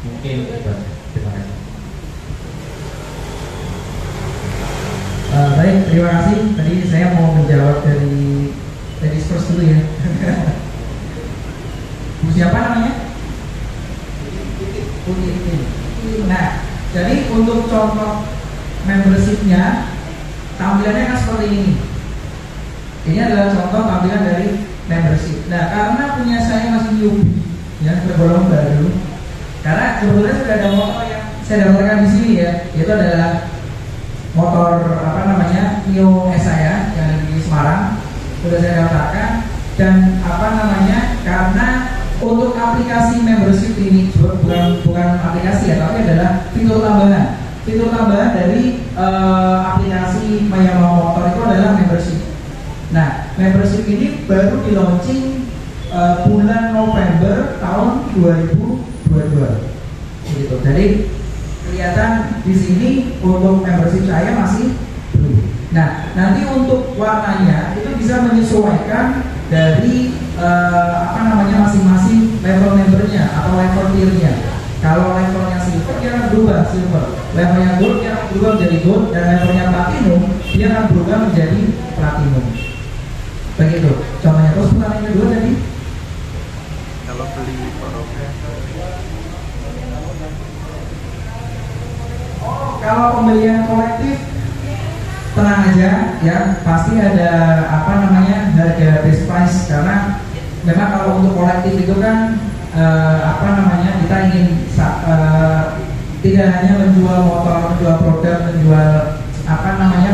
Speaker 5: Mungkin itu aja. Terima kasih.
Speaker 2: Baik, terima kasih. Tadi saya mau menjawab dari ladies first dulu ya. Siapa namanya? Nah, jadi untuk contoh membershipnya tampilannya kan seperti ini. Ini adalah contoh tampilan dari membership. Nah, karena punya saya masih newbie, ya tergolong baru. Karena kebetulan sudah ada motor yang saya daftarkan di sini ya, yaitu adalah motor Mio S saya yang ada di Semarang, sudah saya daftarkan. Dan karena untuk aplikasi membership ini bukan aplikasi ya, tapi adalah fitur tambahan dari aplikasi Yamaha Motor itu adalah membership. Nah, membership ini baru di launching bulan November tahun 2022. Gitu. Jadi kelihatan di sini untuk membership saya masih blue. Nah, nanti untuk warnanya itu bisa menyesuaikan dari masing-masing level membernya atau level tiernya. Kalau levelnya silver dia akan berubah silver, levelnya gold dia akan berubah menjadi gold, dan levelnya platinum dia akan berubah menjadi platinum. Begitu. Contohnya. Terus pertanyaan kedua tadi,
Speaker 6: kalau beli
Speaker 2: kalau pembelian kolektif tenang aja ya, pasti ada harga base price, karena memang kalau untuk kolektif itu kan kita ingin tidak hanya menjual motor, menjual produk, menjual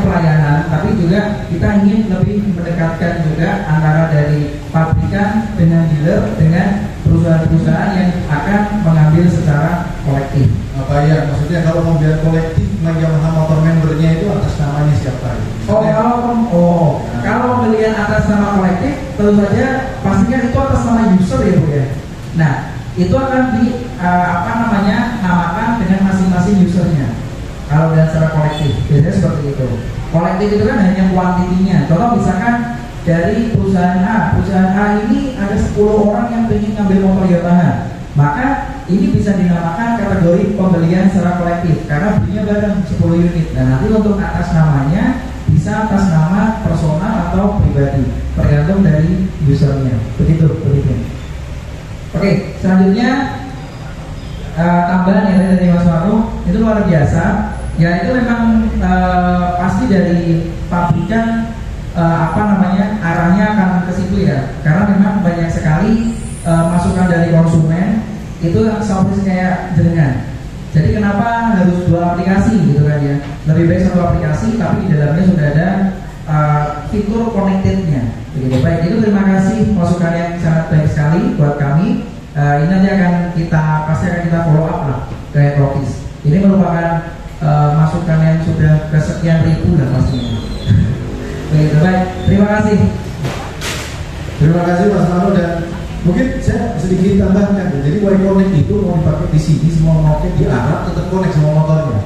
Speaker 2: pelayanan, tapi juga kita ingin lebih mendekatkan juga antara dari pabrikan dengan dealer dengan perusahaan-perusahaan yang akan mengambil secara kolektif.
Speaker 1: Apa ya maksudnya kalau pembelian kolektif Yamaha Motor membernya itu atas namanya siapa?
Speaker 2: Kalau pembelian atas nama kolektif tentu saja pastikan itu atas nama user ya Bu ya. Nah, itu akan namakan dengan masing-masing usernya. Kalau dan secara kolektif, biasanya seperti itu. Kolektif itu kan hanya kuantitinya. Contoh misalkan dari perusahaan A ini ada 10 orang yang ingin ngambil motor Yamaha, maka ini bisa dinamakan kategori pembelian secara kolektif karena belinya bareng 10 unit. Nah, nanti untuk atas namanya bisa atas nama personal atau pribadi, tergantung dari usernya. Begitu. Oke, selanjutnya tambahan yang dari Mas Maru itu luar biasa. Ya itu memang pasti dari pabrikan arahnya akan ke situ ya, karena memang banyak sekali masukan dari konsumen itu seperti kayak jenengan. Jadi kenapa harus dua aplikasi gitu kan ya? Lebih baik satu aplikasi tapi di dalamnya sudah ada fitur connectednya. Begitu. Baik, itu terima kasih masukan yang sangat baik sekali buat kami. Ini nanti akan kita follow up lah ke Rokis. Ini merupakan masukan yang sudah kesekian ribu lah pastinya. Begitu, baik, terima kasih.
Speaker 1: Terima kasih Mas Mano, dan mungkin saya sedikit tambahkan. Jadi Y Connect itu mau dipakai di sini, semua motor di Arab tetap connect semua motornya.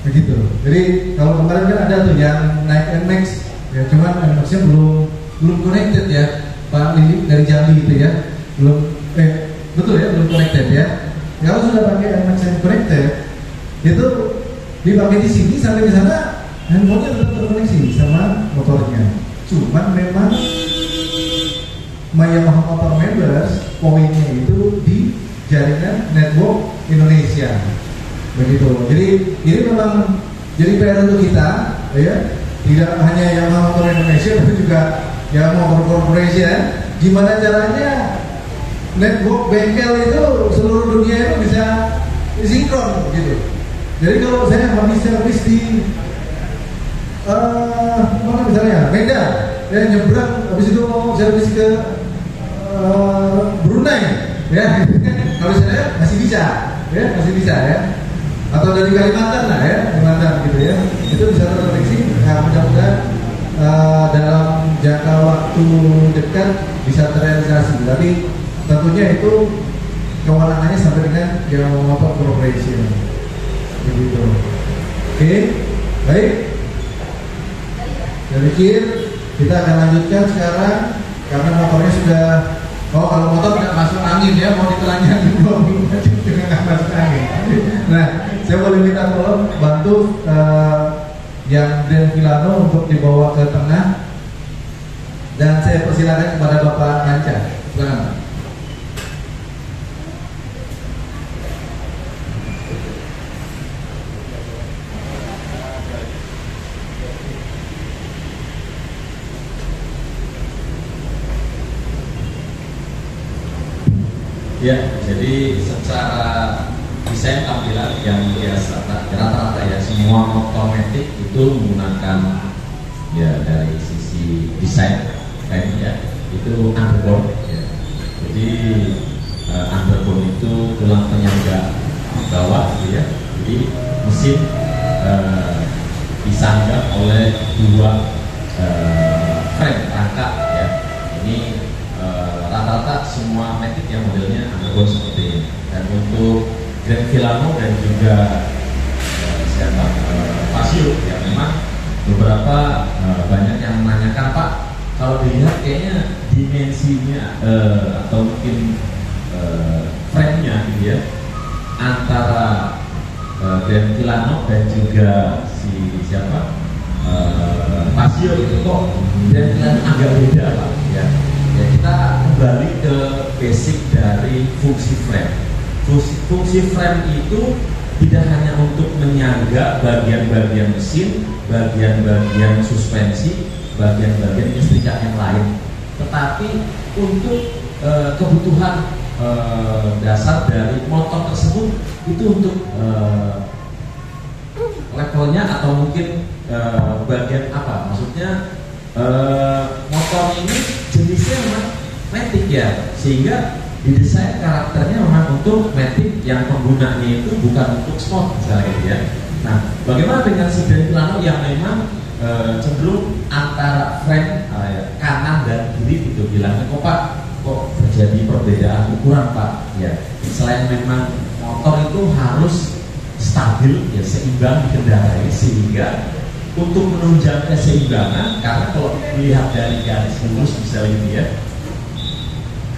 Speaker 1: Begitu. Jadi kalau kemarin kan ada tuh yang naik NMAX, ya cuman NMAX-nya belum connected ya, Pak Lili dari Jambi gitu ya, betul ya, belum connected ya. Kalau sudah pakai NMAX yang connected, itu dipakai di sini sampai di sana handphonenya tetap terkoneksi sama motornya. Cuman memang Yamaha Motor Members poinnya itu di jaringan network Indonesia. Begitu. Jadi ini memang jadi PR untuk kita, ya. Tidak hanya Yamaha Motor Indonesia, tapi juga Yamaha Motor Corporation. Gimana caranya network bengkel itu seluruh dunia itu bisa sinkron, gitu. Jadi kalau saya habis servis di mana misalnya Medan, ya nyebrang, habis itu mau servis ke Brunei, ya kalau saya masih bisa ya. Atau dari Kalimantan lah ya, Kalimantan gitu ya, itu bisa terkoneksi. Nah, mudah-mudahan dalam jangka waktu dekat bisa terrealisasi, tapi tentunya itu kewenangannya sampai dengan Yamamoto Corporation. Begitu. Oke, baik. Saya pikir kita akan lanjutkan sekarang karena motornya sudah. Oh, kalau motor tidak masuk angin ya, mau ditelanjangin juga nggak masuk angin. Nah, saya boleh minta tolong bantu yang Dan Villano untuk dibawa ke tengah, dan saya persilakan kepada Bapak Manca. Silakan.
Speaker 4: Ya, jadi secara desain tampilan yang biasa rata-rata ya semua motor matic itu menggunakan ya dari sisi desain ya itu underbone ya. Jadi underbone itu tulang penyangga bawah gitu ya. Jadi mesin disangga oleh dua frame rangka ya. Ini rata-rata semua matic yang modelnya underbone seperti ini. Dan untuk Grand Villano dan juga Pasio ya memang beberapa banyak yang menanyakan, Pak, kalau dilihat kayaknya dimensinya atau mungkin frame-nya gitu ya antara Grand Villano dan juga si siapa Pasio itu kok Grand Villano agak beda, Pak ya. Ya, kita kembali ke basic dari fungsi frame. Fungsi frame itu tidak hanya untuk menyangga bagian-bagian mesin, bagian-bagian suspensi, bagian-bagian listrikan yang lain, tetapi untuk kebutuhan dasar dari motor tersebut itu untuk levelnya atau mungkin bagian apa? Maksudnya motor ini jenisnya memang matic ya, sehingga didesain karakternya memang untuk matic yang penggunanya itu bukan untuk sport misalnya gitu ya. Nah, bagaimana dengan si Grand Villano yang memang cenderung antara frame kanan dan kiri gitu, bilangnya kok Pak kok terjadi perbedaan ukuran Pak ya. Selain memang motor itu harus stabil ya, seimbang dikendarai, sehingga untuk menunjang keseimbangan, karena kalau dilihat dari garis lurus misalnya gitu ya,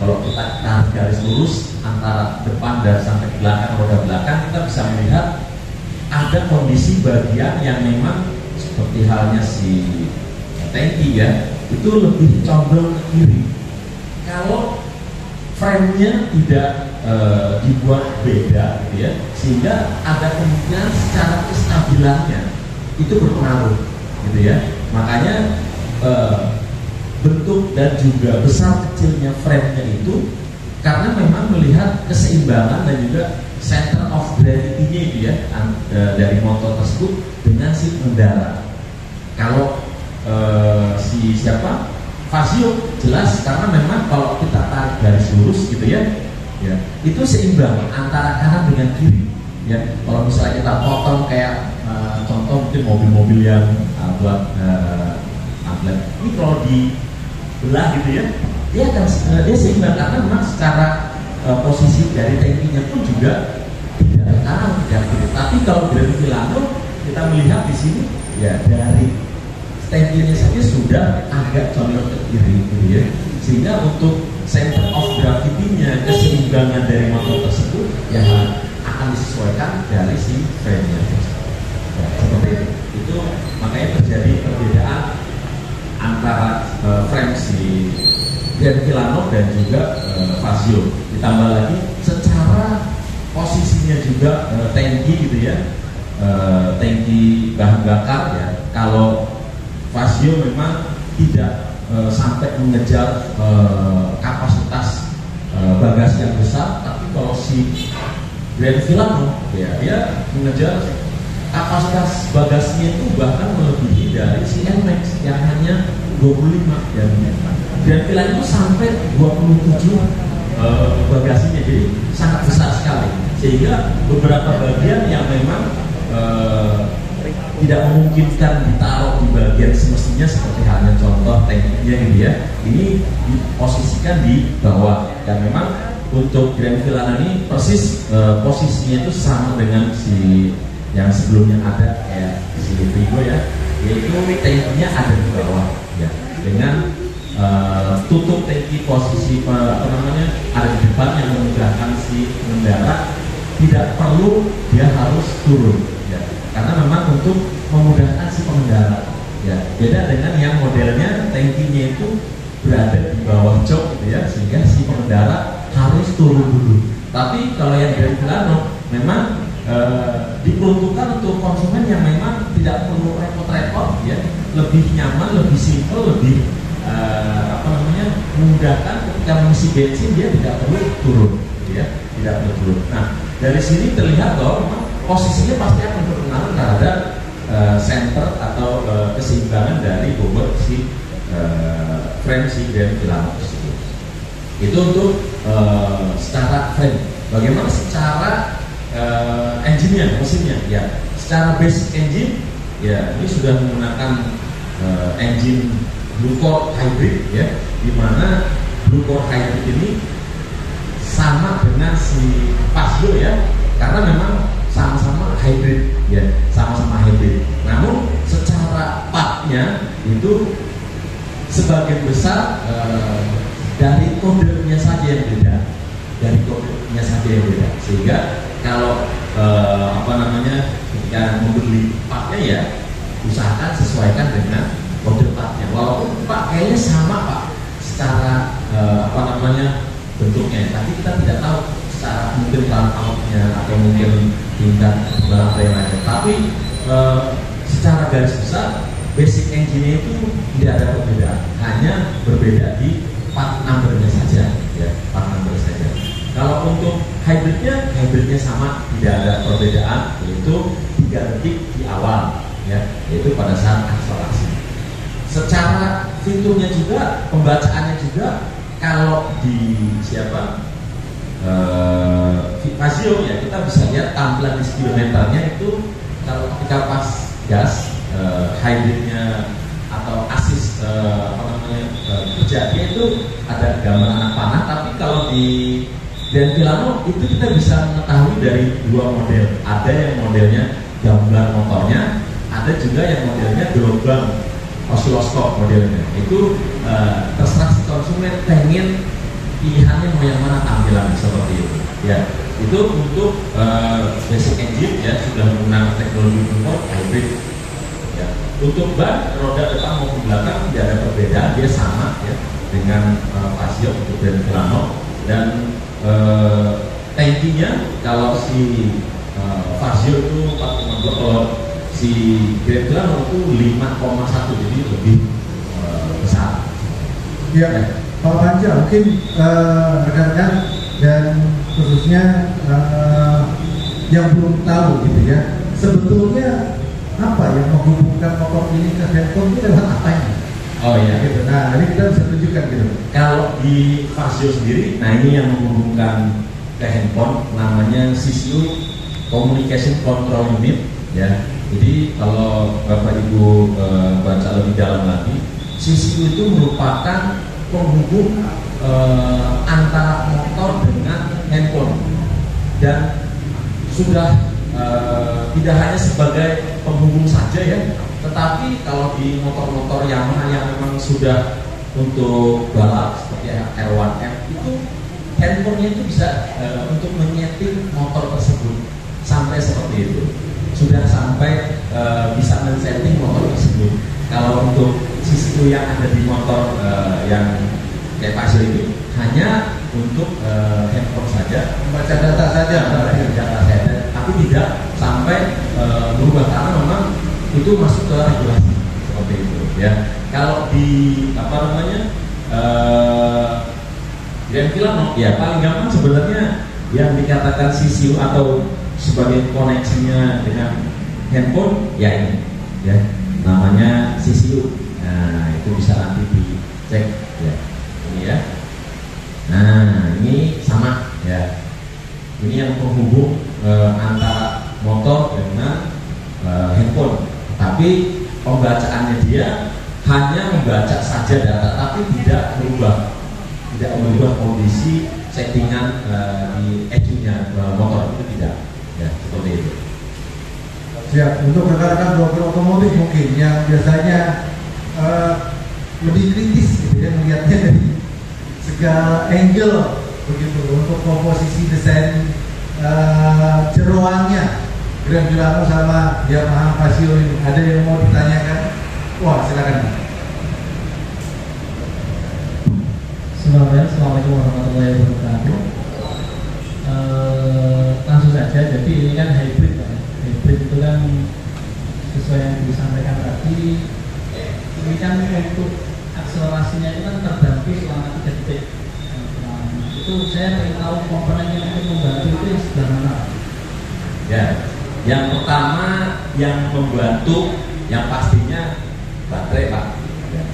Speaker 4: kalau kita tarik garis lurus antara depan dan sampai belakang roda belakang, kita bisa melihat ada kondisi bagian yang memang seperti halnya si tangki ya, itu lebih condong ke kiri. Kalau frame-nya tidak dibuat beda gitu ya, sehingga ada kemungkinan secara kestabilannya itu berpengaruh gitu ya. Makanya bentuk dan juga besar kecilnya frame-nya itu karena memang melihat keseimbangan dan juga center of gravity-nya itu ya dari motor tersebut dengan si pengendara. Kalau si siapa Pasio jelas karena memang kalau kita tarik garis lurus gitu ya, ya itu seimbang antara kanan dengan kiri ya. Kalau misalnya kita potong kayak contoh mungkin mobil-mobil yang buat atlet ini, kalau dibelah gitu ya, dia seimbang karena memang secara posisi dari tangkinya pun juga tidak kanan tidak kiri. Tapi kalau Grand Villano kita melihat di sini ya dari tangkinya saja sudah agak condong ke kiri gitu ya, sehingga untuk center of gravity-nya, keseimbangan dari motor tersebut ya akan disesuaikan dari si frame-nya. Ya, seperti itu makanya terjadi perbedaan antara frame si Grand Villano dan juga Pasio. Ditambah lagi secara posisinya juga tangki gitu ya, tangki bahan bakar ya. Kalau Pasio memang tidak sampai mengejar kapasitas bagasi yang besar, tapi kalau si Grand Villano ya dia mengejar kapasitas bagasinya itu bahkan melebihi dari si NMAX yang hanya 25 ya. Grand Villano itu sampai 27 bagasinya, jadi sangat besar sekali, sehingga beberapa bagian yang memang tidak memungkinkan ditaruh di bagian semestinya seperti halnya contoh tankinya gitu ya. Ini diposisikan di bawah, dan memang untuk Grand Filano ini persis posisinya itu sama dengan si yang sebelumnya ada kayak si Vigo ya, yaitu tankinya ada di bawah ya, dengan tutup tangki posisi ada di depan yang memudahkan si pengendara, tidak perlu dia harus turun ya, karena memang untuk memudahkan si pengendara ya. Beda dengan yang modelnya tangkinya itu berada di bawah jok gitu ya, sehingga si pengendara harus turun dulu. Tapi kalau yang Grand Filano memang diperuntukkan untuk konsumen yang memang tidak perlu repot-repot ya, lebih nyaman, lebih simpel, lebih memudahkan ketika mengisi bensin, dia tidak perlu turun ya, tidak perlu turun. Nah, dari sini terlihat bahwa memang posisinya pasti akan berpengaruh terhadap center atau keseimbangan dari bobot si frame si Grand Filano tersebut. Itu untuk secara frame. Bagaimana secara engine-nya, mesinnya ya. Secara basic engine ya, ini sudah menggunakan engine Blue Core Hybrid ya, di mana Blue Core Hybrid ini sama dengan si Pasio ya, karena memang sama-sama hybrid ya, sama-sama hybrid. Namun secara partnya itu sebagian besar dari kodenya saja yang beda, dari kodenya saja yang beda. Sehingga kalau ketika membeli partnya ya, usahakan sesuaikan dengan kode partnya. Walaupun Pak kayaknya sama Pak secara bentuknya, tapi kita tidak tahu secara mungkin layoutnya atau mungkin tingkat barang yang lain. Tapi secara garis besar basic engine itu tidak ada perbedaan, hanya berbeda di part numbernya saja ya, part number saja. Kalau untuk hybridnya sama, tidak ada perbedaan, yaitu 3 detik di awal ya, yaitu pada saat akselerasi. Secara fiturnya juga, pembacaannya juga, kalau di Pasio ya, kita bisa lihat tampilan di speedometernya itu kalau ketika pas gas hybridnya atau asis kerjanya itu ada gambar anak panah. Tapi kalau di Grand Filano itu kita bisa mengetahui dari 2 model. Ada yang modelnya gambar motornya, ada juga yang modelnya gelombang osiloskop modelnya. Itu terserah si konsumen pengen pilihannya mau yang mana tampilan seperti itu ya. Itu untuk basic engine ya, sudah menggunakan teknologi import hybrid ya. Untuk ban, roda depan maupun belakang tidak ada perbedaan, dia sama ya dengan Pasio untuk Grand Filano. Dan tankinya kalau si Pasio itu 4,2, kalau si Grand Filano itu 5,1, jadi lebih besar
Speaker 1: ya. Pak Panca, mungkin rekan-rekan dan khususnya yang belum tahu gitu ya, sebetulnya apa yang menghubungkan motor ini ke handphone itu lewat apanya?
Speaker 4: Oh iya
Speaker 1: gitu. Nah, ini kita bisa tunjukkan gitu.
Speaker 4: Kalau di Pasio sendiri, nah ini yang menghubungkan ke handphone, namanya CCU Communication Control Unit ya. Jadi kalau Bapak Ibu baca lebih dalam lagi, CCU itu merupakan penghubung antara motor dengan handphone, dan sudah tidak hanya sebagai penghubung saja ya, tetapi kalau di motor-motor Yamaha yang memang sudah untuk balap seperti R1M itu handphonenya itu bisa untuk menyeting motor tersebut, sampai seperti itu, sudah sampai bisa men-setting motor tersebut. Kalau untuk CCU yang ada di motor yang kayak Pasio itu hanya untuk handphone saja,
Speaker 1: membaca data saja,
Speaker 4: tapi tidak sampai berubah, karena memang itu masuk ke regulasi seperti itu ya. Kalau di Grand Filano ya, paling gampang sebenarnya yang dikatakan CCU atau sebagai koneksinya dengan handphone ya ini ya, namanya CCU. Nah, itu bisa nanti dicek ya, ini ya. Nah, ini sama ya, ini yang penghubung antara motor dengan handphone Tapi pembacaannya dia hanya membaca saja data, tapi tidak merubah kondisi settingan di ECU-nya motor, itu tidak, ya seperti itu.
Speaker 1: Siap. Untuk rekan-rekan broker otomotif mungkin yang biasanya lebih kritis gitu ya, melihatnya dari segala angle begitu untuk komposisi desain jeroannya Grand Filano sama Yamaha Pasio ini, ada yang mau ditanyakan? Wah, silakan.
Speaker 7: Assalamualaikum warahmatullahi wabarakatuh. Langsung saja, jadi ini kan hybrid Pak. Hybrid itu kan sesuai yang disampaikan tadi, ini kan untuk akselerasinya itu kan terbantu selama 3 detik. Itu saya ingin tahu komponen yang untuk membantu itu yang sebelah mana?
Speaker 4: Ya, yang pertama yang membantu yang pastinya baterai Pak. Ya.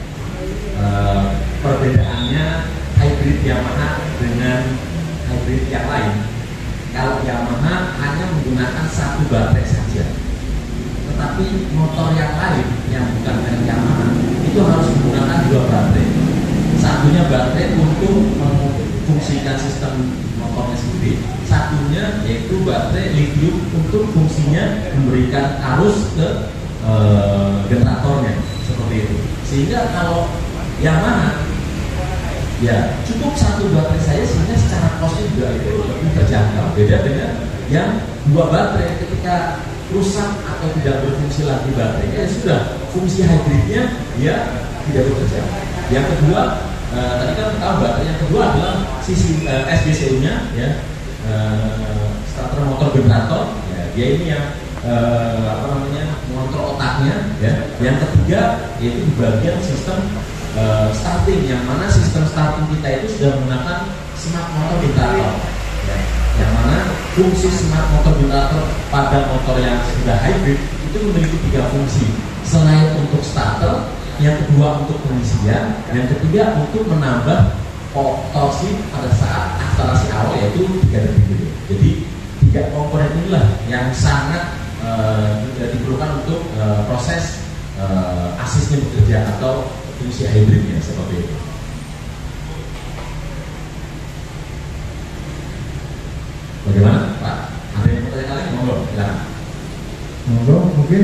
Speaker 4: Perbedaannya hybrid Yamaha dengan hybrid yang lain. Kalau Yamaha hanya menggunakan satu baterai saja, tetapi motor yang lain yang bukan merek Yamaha itu harus menggunakan 2 baterai. Satunya baterai untuk memfungsikan sistem motornya sendiri, satunya yaitu baterai lithium untuk fungsinya memberikan arus ke generatornya, seperti itu. Sehingga kalau Yamaha ya cukup satu baterai saya, sehingga secara costnya juga itu lebih terjangkau. Beda dengan yang 2 baterai, ketika rusak atau tidak berfungsi lagi baterainya, ya sudah, fungsi hybridnya ya tidak bekerja. Yang kedua, tadi kan tahu baterai yang kedua adalah sisi SBCU-nya, ya, starter motor generator, ya, dia ini yang mengontrol otaknya, ya. Yang ketiga yaitu di bagian sistem starting, yang mana sistem starting kita itu sudah menggunakan smart motor generator, ya. Yang mana fungsi smart motor generator pada motor yang sudah hybrid itu memiliki 3 fungsi. Selain untuk starter, yang kedua untuk pengisian, yang ketiga untuk menambah torsi pada saat akselerasi awal, yaitu 3 detik. Jadi 3 komponen inilah yang sangat diperlukan untuk proses asisnya bekerja atau fungsi hybridnya, seperti itu. Bagaimana Pak? Ada yang mau tanya lagi? Monggo, silakan.
Speaker 1: Monggo, mungkin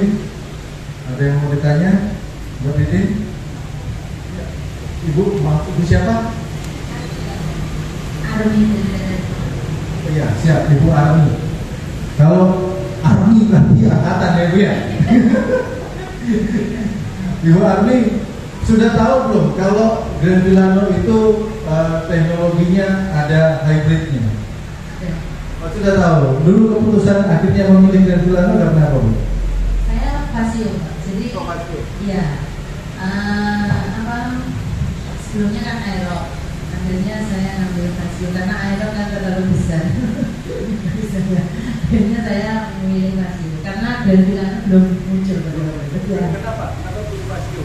Speaker 1: ada yang mau ditanya, Mbak Titin? Ibu, ibu siapa?
Speaker 3: Armi.
Speaker 1: Oh iya, siap, Ibu Armi. Kalau Armi berarti angkatan ya Bu ya? Ibu Armi, sudah tahu belum kalau Grand Filano itu teknologinya ada hybridnya? Oh, sudah tahu. Dulu keputusan akhirnya memilih Grand Filano karena apa Bu?
Speaker 3: Saya Pasio, jadi iya. Sebelumnya kan Aero, akhirnya saya ngambil Pasio karena Aero kan terlalu besar. Akhirnya saya memilih Pasio karena Grand Filano belum muncul pada waktu itu.
Speaker 6: Kenapa pilih Pasio?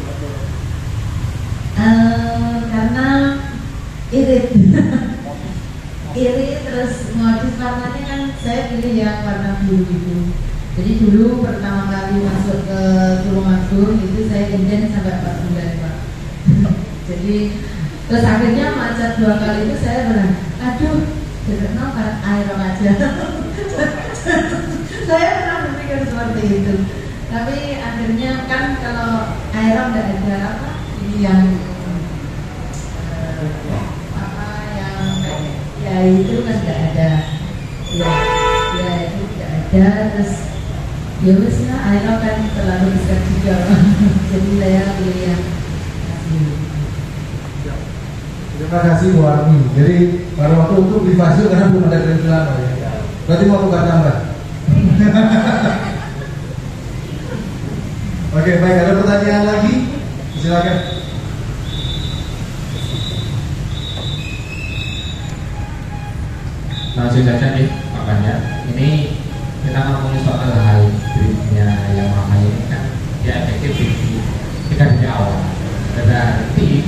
Speaker 3: Karena irit. Irit, terus modif warnanya kan saya pilih yang warna biru gitu. Jadi dulu pertama kali masuk ke Tulungagung itu saya inden sampai 4 bulan Pak. Jadi terus akhirnya macet 2 kali itu saya bilang, aduh, kenapa Aero aja. Saya pernah berpikir seperti itu. Tapi akhirnya kan kalau Aero nggak ada apa, ini yang ya itu kan nggak ada, ya itu nggak ada. Terus ya wes lah, Aero kan terlalu besar juga. Jadi saya pilih yang
Speaker 1: Terima kasih Bu Armi. Jadi pada waktu untuk beli Pasio karena belum ada Grand Filano ya. Berarti mau tukar tambah. Oke, baik, ada pertanyaan lagi? Silakan.
Speaker 5: Langsung saja nih Pak Banjar. Ini kita ngomongin soal hybridnya Yamaha ini kan dia efektif ketika dari awal. Berarti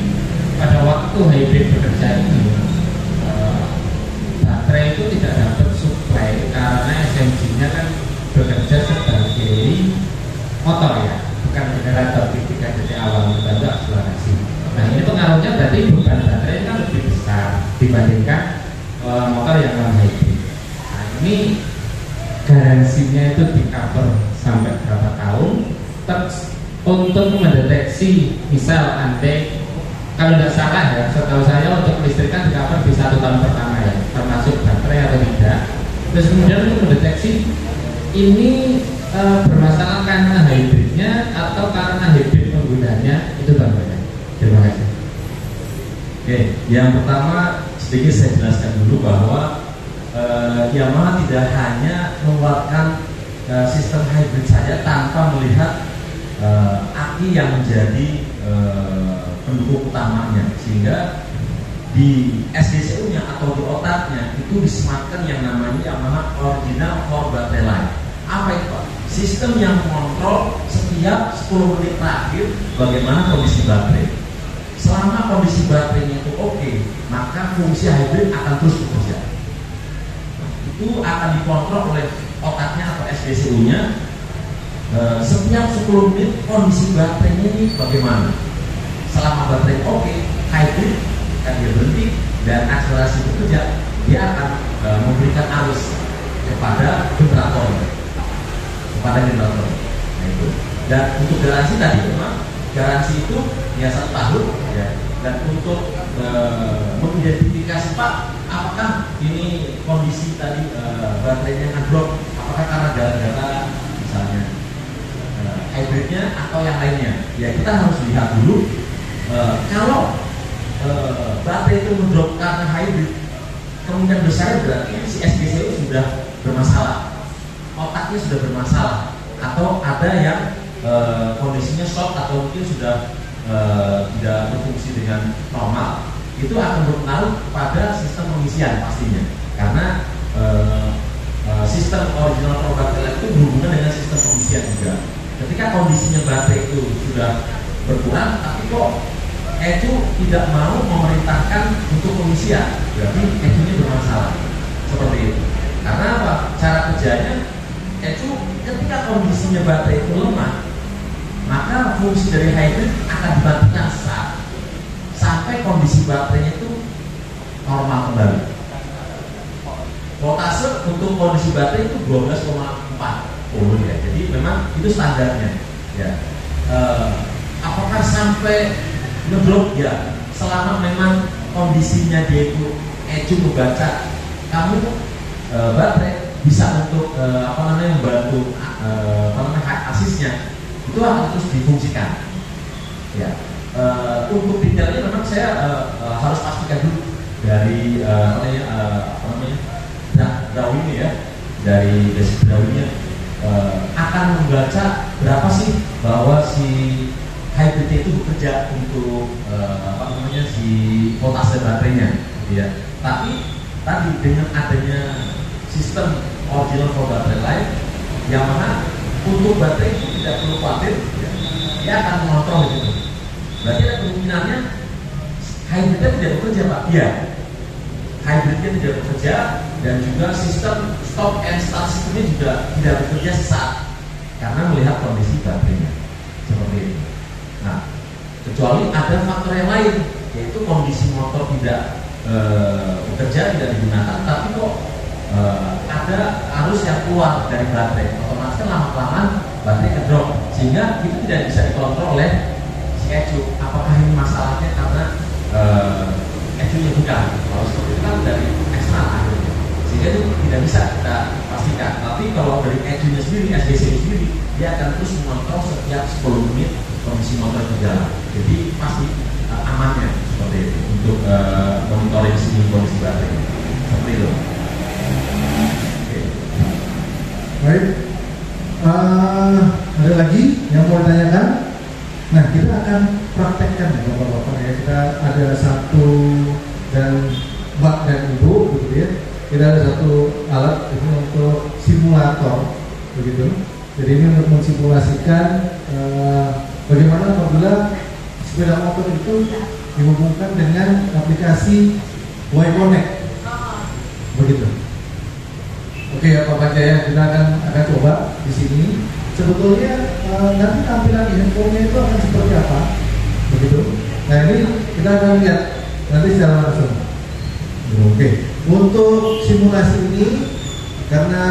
Speaker 5: pada waktu hybrid bekerja ini baterai itu tidak dapat suplai karena SMG-nya kan bekerja sebagai motor ya, beban baterai kan lebih besar dibandingkan motor yang non hybrid. Nah, ini garansinya itu di cover sampai berapa tahun. Terus untuk mendeteksi misal andai kalau tidak salah ya, setahu saya untuk listrikan di cover di 1 tahun pertama ya, termasuk baterai atau tidak. Terus kemudian untuk mendeteksi ini bermasalah karena hybridnya atau karena hybrid penggunanya, itu bagaimana? Terima kasih.
Speaker 4: Oke, yang pertama sedikit saya jelaskan dulu bahwa Yamaha tidak hanya mengeluarkan sistem hybrid saja tanpa melihat aki yang menjadi pendukung utamanya, sehingga di SDCU-nya atau di otaknya itu disematkan yang namanya Yamaha Original Core Battery Life. Apa itu Pak? Sistem yang mengontrol setiap 10 menit terakhir bagaimana kondisi baterai. Selama kondisi baterainya itu oke, maka fungsi hybrid akan terus bekerja. Itu akan dikontrol oleh otaknya atau SDCU-nya. Setiap 10 menit kondisi baterainya ini bagaimana. Selama baterai oke, hybrid kan dia berhenti dan akselerasi bekerja, dia akan memberikan arus kepada generator. Nah, itu. Dan untuk garansi tadi memang garansi itu ya 1 tahun ya. Dan untuk mengidentifikasi Pak, apakah ini kondisi tadi baterainya ngedrop, apakah karena gara-gara misalnya hybridnya atau yang lainnya, ya kita harus lihat dulu. Kalau baterai itu ngedrop karena hybrid, kemungkinan besar berarti si SDCU sudah bermasalah, otaknya sudah bermasalah, atau ada yang kondisinya shock atau mungkin sudah tidak berfungsi dengan normal. Itu akan berpengaruh pada sistem pengisian pastinya, karena sistem original core battery itu berhubungan dengan sistem pengisian juga. Ketika kondisinya baterai itu sudah berkurang, tapi kok ECU tidak mau memerintahkan untuk pengisian, berarti ECU-nya bermasalah. Seperti itu. Karena apa? Cara kerjanya ECU ketika kondisinya baterai itu lemah, maka fungsi dari hybrid akan dimatikan sampai kondisi baterainya itu normal kembali. Voltase untuk kondisi baterai itu 12,4 ya. Jadi memang itu standarnya. Ya. Apakah sampai ngedrop? Ya, selama memang kondisinya dia itu ECU membaca kamu baterai bisa untuk membantu asisnya, itu akan terus difungsikan. Ya, untuk detailnya memang saya harus pastikan dulu dari drawing ya, dari basic drawingnya akan membaca berapa sih bahwa si hybrid itu bekerja untuk si voltase baterainya, ya. Tapi tadi dengan adanya sistem original core battery life, Yamaha untuk baterai itu tidak perlu khawatir, ya. Dia akan mengontrol itu. Berarti ada kemungkinannya hybridnya tidak bekerja Pak? Iya, hybridnya tidak bekerja, dan juga sistem stop and start sistemnya juga tidak bekerja sesaat karena melihat kondisi baterainya seperti itu. Nah, kecuali ada faktor yang lain, yaitu kondisi motor tidak bekerja, tidak digunakan, tapi kok ada arus yang keluar dari baterai, otomatis lama-kelamaan baterai kedrop, sehingga itu tidak bisa dikontrol oleh si ECU. Apakah ini masalahnya karena ECU-nya bukan? Kalau seperti itu kan dari eksternal akhirnya, sehingga itu tidak bisa kita pastikan. Tapi kalau dari ECU-nya sendiri, SDC sendiri, dia akan terus mengontrol setiap 10 menit kondisi motor berjalan. Jadi pasti amannya seperti itu untuk monitoring kondisi baterai seperti itu.
Speaker 1: Baik, ada lagi yang mau ditanyakan? Nah, kita akan praktekkan ya Bapak-Bapak ya. Kita ada satu dan Mbak dan Ibu gitu ya. Kita ada satu alat itu untuk simulator begitu. Jadi ini untuk mensimulasikan bagaimana apabila sepeda motor itu dihubungkan dengan aplikasi Y-Connect begitu. Oke ya Pak Panjaya, kita akan coba di sini. Sebetulnya nanti tampilan di handphonenya itu akan seperti apa, begitu. Nah ini kita akan lihat nanti secara langsung. Oke. Untuk simulasi ini karena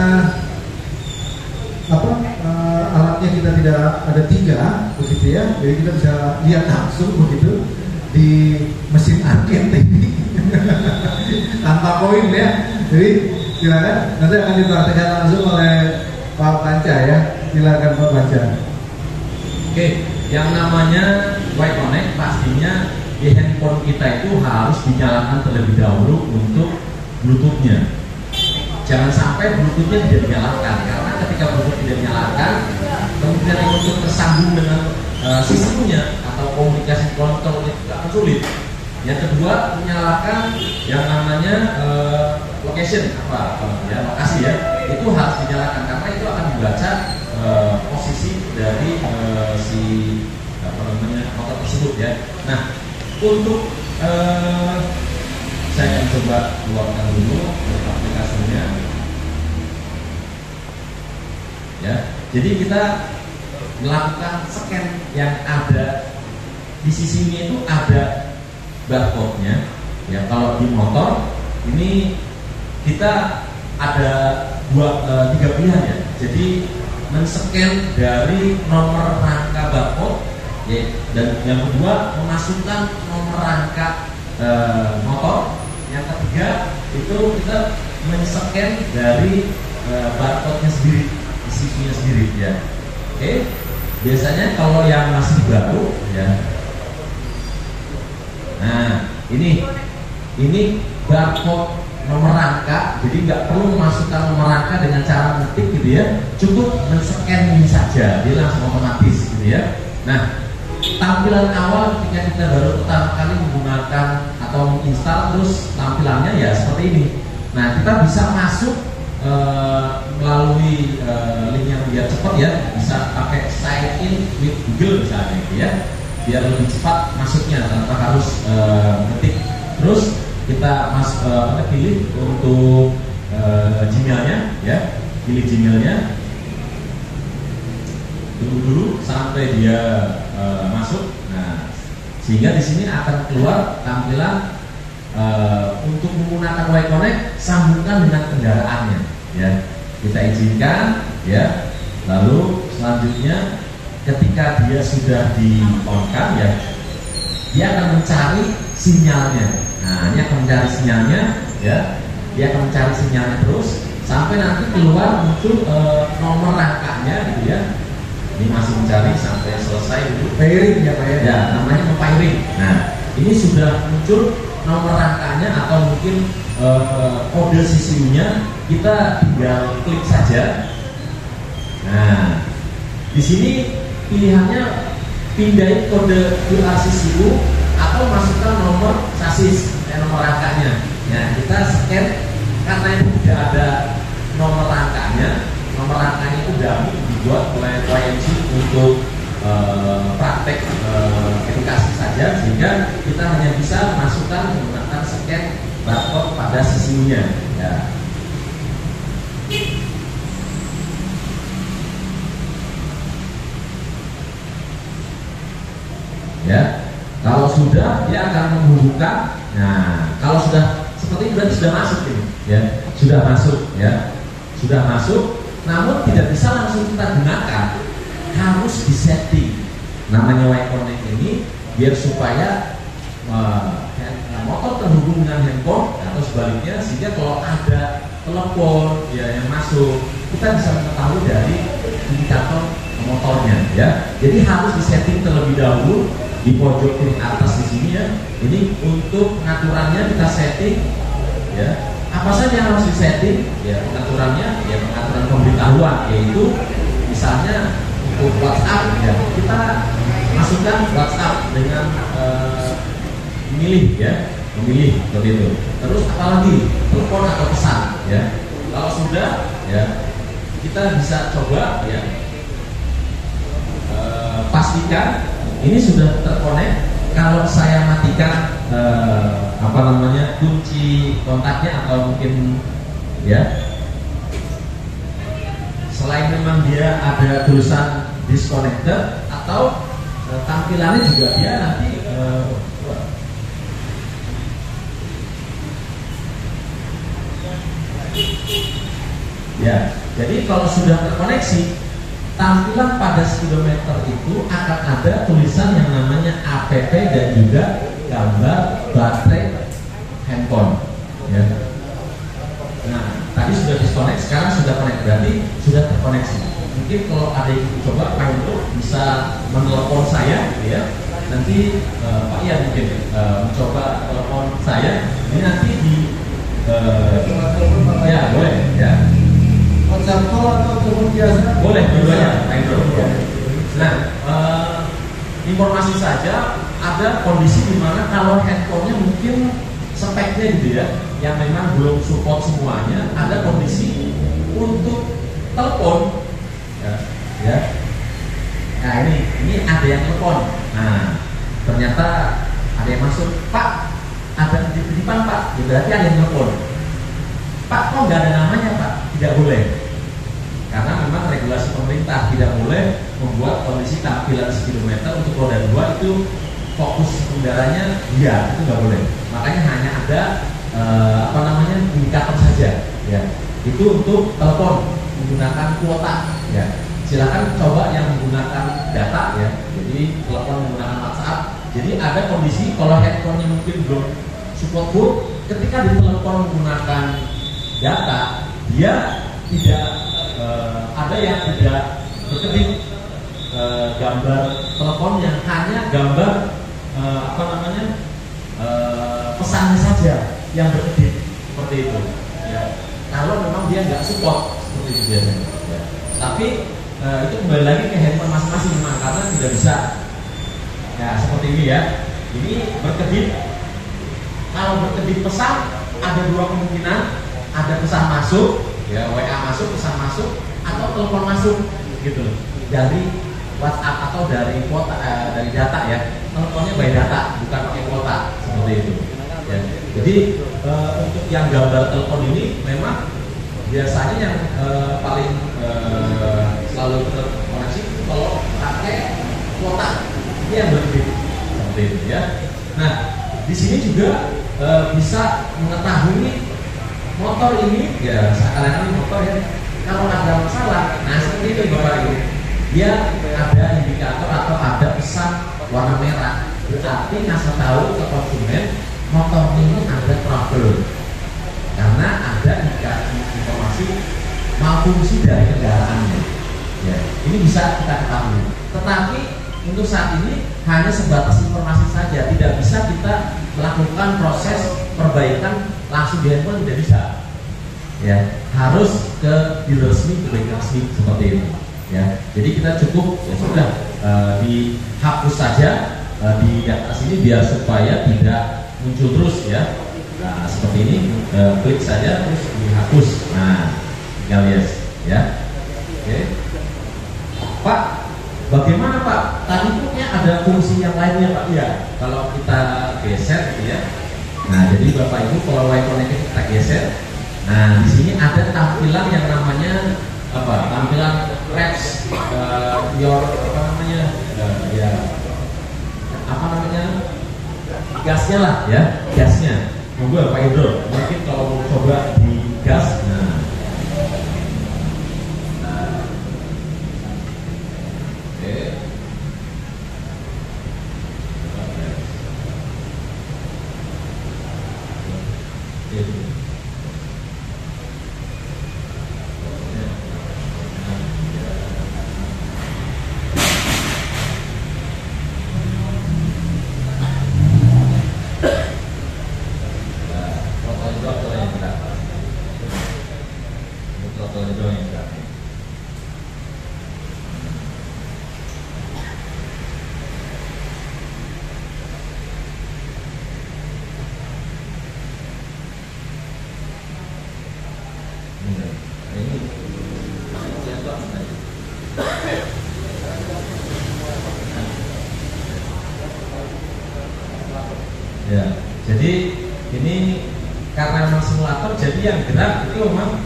Speaker 1: alatnya kita tidak ada 3 begitu ya, jadi kita bisa lihat langsung begitu di mesin arcade ini tanpa koin ya. Jadi silakan nanti akan dipraktekkan langsung oleh Pak Panca ya. Silakan Pak Panca.
Speaker 4: Oke, yang namanya Y-Connect pastinya di handphone kita itu harus dinyalakan terlebih dahulu untuk Bluetooth-nya. Jangan sampai Bluetooth-nya tidak dinyalakan, karena ketika Bluetooth tidak dinyalakan, kemudian untuk tersambung dengan sistemnya atau komunikasi kontrol itu akan sulit. Yang kedua, menyalakan yang namanya location lokasi ya, itu harus dinyalakan karena itu akan dibaca posisi dari si motor tersebut ya. Nah, untuk saya akan coba keluarkan dulu aplikasinya ya. Jadi kita melakukan scan yang ada di sisinya itu ada barcode-nya ya. Kalau di motor ini kita ada 3 pilihan ya. Jadi men-scan dari nomor rangka barcode ya, dan yang kedua memasukkan nomor rangka motor. Yang ketiga itu kita men-scan dari barcode-nya sendiri, sisinya sendiri ya. Oke. Biasanya kalau yang masih baru ya. Nah, ini barcode nomor rangka, jadi nggak perlu memasukkan nomor rangka dengan cara ngetik gitu ya, cukup men-scan ini saja, dia langsung otomatis gitu ya. Nah, tampilan awal ketika kita baru pertama kali menggunakan atau menginstal, terus tampilannya ya seperti ini. Nah, kita bisa masuk melalui link yang biar cepat ya, bisa pakai sign in with Google misalnya gitu ya, biar lebih cepat masuknya tanpa harus ngetik. Terus kita pilih untuk Gmailnya ya, pilih Gmailnya, tunggu dulu sampai dia masuk. Nah, sehingga di sini akan keluar tampilan untuk menggunakan Y-Connect, sambungkan dengan kendaraannya ya. Kita izinkan ya. Lalu selanjutnya ketika dia sudah di-on-kan ya, dia akan mencari sinyalnya. Nah, ini akan mencari sinyalnya ya. Dia akan mencari sinyalnya terus sampai nanti keluar muncul nomor rangkanya gitu ya. Ini masih mencari sampai selesai dulu.
Speaker 1: Pairing ya Pak ya?
Speaker 4: Ya, namanya pairing. Nah, ini sudah muncul nomor rangkanya atau mungkin kode CCU-nya, kita tinggal klik saja. Nah, di sini pilihannya pindahin kode QR CCU atau masukkan nomor sasis nomor rangkanya. Ya, kita scan karena itu tidak ada nomor rangkanya. Nomor rangkanya itu dummy, dibuat oleh YMC untuk praktek edukasi saja, sehingga kita hanya bisa masukkan menggunakan scan barcode pada CCU-nya ya. Ya, kalau sudah dia akan menghubungkan. Nah, kalau sudah seperti itu berarti sudah masuk ini ya, sudah masuk ya, sudah masuk. Namun tidak bisa langsung kita gunakan, harus disetting. Namanya Y-Connect ini biar supaya motor terhubung dengan handphone atau sebaliknya, sehingga kalau ada telepon ya yang masuk, kita bisa mengetahui dari indikator motornya ya. Jadi harus disetting terlebih dahulu di pojok kiri atas di sini ya. Ini untuk pengaturannya kita setting ya. Apa saja yang harus disetting? Ya, pengaturannya, ya pengaturan pemberitahuan, yaitu misalnya untuk WhatsApp ya, kita masukkan WhatsApp dengan memilih ya, memilih seperti itu. Terus apalagi telepon atau pesan ya. Kalau sudah ya, kita bisa coba ya, pastikan ini sudah terkonek. Kalau saya matikan kunci kontaknya atau mungkin ya, selain memang dia ada tulisan disconnected atau tampilannya juga dia nanti Ya, jadi kalau sudah terkoneksi, tampilan pada speedometer itu akan ada tulisan yang namanya APP dan juga gambar baterai handphone. Ya. Nah, tadi sudah disconnect, sekarang sudah connect, berarti sudah terkoneksi. Mungkin kalau ada yang coba, Pak Indro bisa menelepon saya, gitu ya. Nanti Pak Ian mungkin mencoba telepon saya. Ini nanti di ya boleh ya.
Speaker 1: WhatsApp call atau telepon biasa?
Speaker 4: Boleh dua-duanya, Pak Indro. Nah, informasi saja ada kondisi di mana kalau handphonenya mungkin speknya gitu ya, yang memang belum support semuanya, ada kondisi untuk telepon. Ya. Nah ini ada yang telepon. Nah ternyata ada yang masuk, Pak, ada titipan Pak, ya berarti ada yang telepon. Pak, kok nggak ada namanya Pak? Tidak boleh, karena memang regulasi pemerintah tidak boleh membuat kondisi tampilan speedometer untuk roda 2 itu fokus kendaraanya dia, itu nggak boleh. Makanya hanya ada indikator saja. Ya, itu untuk telepon menggunakan kuota. Ya, silakan coba yang menggunakan data ya. Jadi telepon menggunakan WhatsApp. Jadi ada kondisi kalau handphonenya mungkin belum support full, ketika ditelepon menggunakan data, dia tidak ada yang tidak berkedip gambar teleponnya, hanya gambar pesannya saja yang berkedip seperti itu. Ya. Kalau memang dia nggak support seperti itu biasanya. Ya. Tapi itu kembali lagi ke handphone masing-masing memang, karena tidak bisa. Ya seperti ini ya. Ini berkedip. Kalau berkedip pesan ada dua kemungkinan, ada pesan masuk, ya WA masuk, pesan masuk, atau telepon masuk, gitu dari WhatsApp atau dari kuota, dari data ya. Teleponnya by data, bukan pakai kuota seperti itu. Ya. Jadi untuk yang gambar telepon ini memang biasanya yang paling selalu terkoneksi kalau pakai kuota, ini yang lebih seperti itu ya. Nah di sini juga bisa mengetahui motor ini ya, seakan-akan motor ya, kalau ada masalah, nah seperti itu Bapak Ibu, dia ada indikator atau ada pesan warna merah, berarti ngasih tahu ke konsumen motor ini ada trouble karena ada informasi malfungsi dari kendaraannya. Ya, ini bisa kita ketahui. Tetapi untuk saat ini hanya sebatas informasi saja, tidak bisa kita melakukan proses perbaikan langsung di handphone, tidak bisa. Ya, harus ke dealer resmi, ke bengkel resmi seperti itu. Ya, jadi kita cukup ya sudah dihapus saja di atas ini biar supaya tidak muncul terus ya. Nah, seperti ini klik saja terus dihapus. Nah, tinggal yes ya. Oke. Pak, bagaimana Pak? Tadi punya ada fungsi yang lainnya Pak? Ya, kalau kita geser gitu ya. Nah, jadi Bapak Ibu kalau Y Connect kita geser. Nah, di sini ada tampilan yang namanya apa? Tampilan Reps your gasnya lah ya, gasnya. Monggo Pak Indro, mungkin kalau mau coba di gas. Ya, jadi ini karena memang simulator, jadi yang gerak itu memang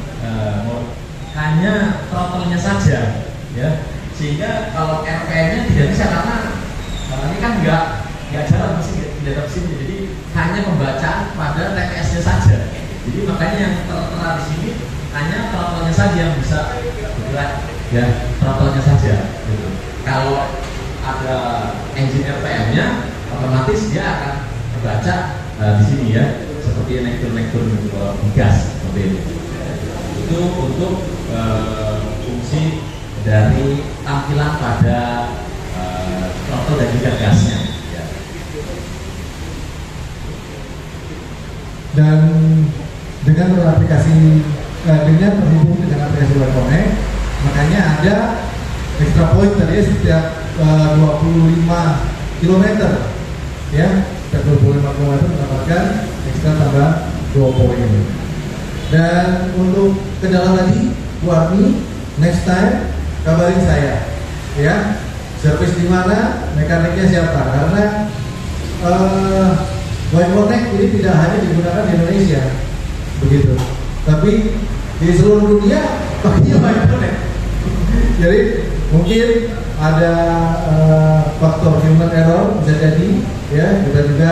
Speaker 4: hanya throttle-nya saja, ya. Sehingga kalau RPM-nya tidak bisa karena ini kan nggak jalan mesin, tidak ada mesin, jadi hanya pembacaan pada TPS-nya saja. Jadi makanya yang tertera di sini hanya throttle-nya saja yang bisa bergerak, ya throttle-nya saja. Gitu. Kalau ada engine RPM-nya, otomatis dia akan terbaca di sini ya, seperti nektur-nektur gas seperti ini. Itu untuk fungsi dari tampilan pada throttle dan juga gasnya. Ya.
Speaker 1: Dan dengan aplikasi dengan terhubung dengan aplikasi Web Connect, makanya ada extra point tadi ya, setiap 25 km ya, setiap 25 km mendapatkan ekstra tambah 2 poin. Dan untuk kendala tadi, Bu Armi, next time kabarin saya ya, servis di mana, mekaniknya siapa, karena Web Connect ini tidak hanya digunakan di Indonesia begitu, tapi di seluruh dunia pakainya Web Connect. Jadi mungkin ada faktor human error, bisa jadi ya, kita juga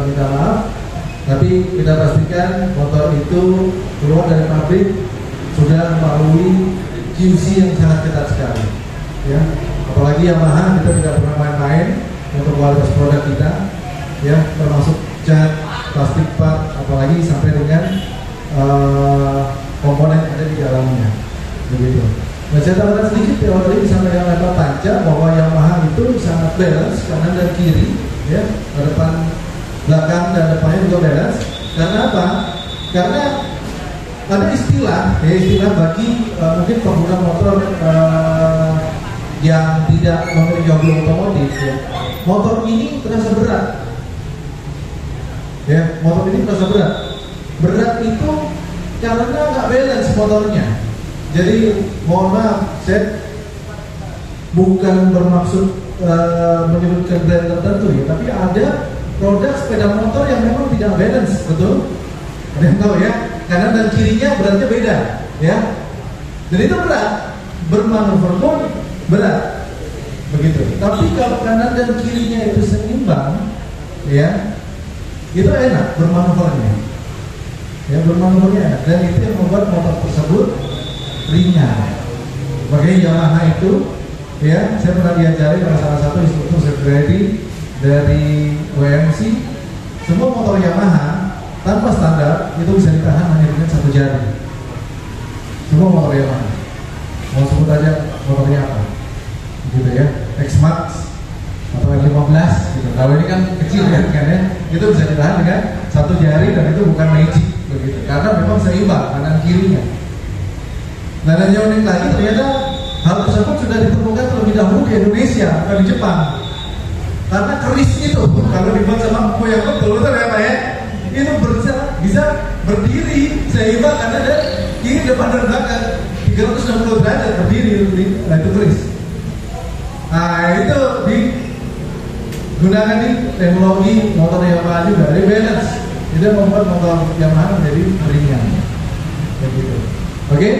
Speaker 1: minta maaf, tapi kita pastikan motor itu keluar dari pabrik sudah melalui QC yang sangat ketat sekali ya. Apalagi Yamaha, kita tidak pernah main-main untuk kualitas produk kita ya, termasuk cat, plastik part, apalagi sampai dengan komponen yang ada di dalamnya begitu. Nah, saya tambahkan sedikit ya, tadi disampaikan oleh Pak Panca bahwa Yamaha itu sangat balance kanan dan kiri ya, depan, belakang dan depannya juga balance. Karena apa? Karena ada istilah bagi mungkin pengguna motor yang tidak memiliki hobi otomotif ya. Motor ini terasa berat ya, motor ini terasa berat. Berat itu karena nggak balance motornya. Jadi mohon maaf, saya bukan bermaksud menyebutkan brand tertentu ya, tapi ada produk sepeda motor yang memang tidak balance, betul? Ada yang tahu ya? Kanan dan kirinya beratnya beda ya. Dan itu berat, bermanuver pun berat begitu. Tapi kalau kanan dan kirinya itu seimbang ya, itu enak bermanuvernya ya, bermanuvernya enak. Dan itu yang membuat motor tersebut ringan. Makanya Yamaha itu ya, saya pernah diajari oleh salah satu instruktur security dari WMC, semua motor Yamaha tanpa standar itu bisa ditahan hanya dengan 1 jari. Semua motor Yamaha, mau sebut aja motornya apa gitu ya, X-Max atau L15 gitu. Kalau ini kan kecil kan ya, itu bisa ditahan dengan 1 jari dan itu bukan magic begitu, karena memang seimbang kanan kirinya. Nah, dan yang unik lagi ternyata hal tersebut sudah ditemukan terlebih dahulu di Indonesia, bukan di Jepang. Karena keris itu kalau dibuat sama empu yang betul ya Pak ya, itu bisa berdiri seimbang karena ada kiri, depan dan belakang 360 derajat berdiri, nah itu keris. Nah itu digunakan di teknologi motor Yamaha juga, dari balance, itu membuat motor Yamaha menjadi ringan. Begitu. Oke?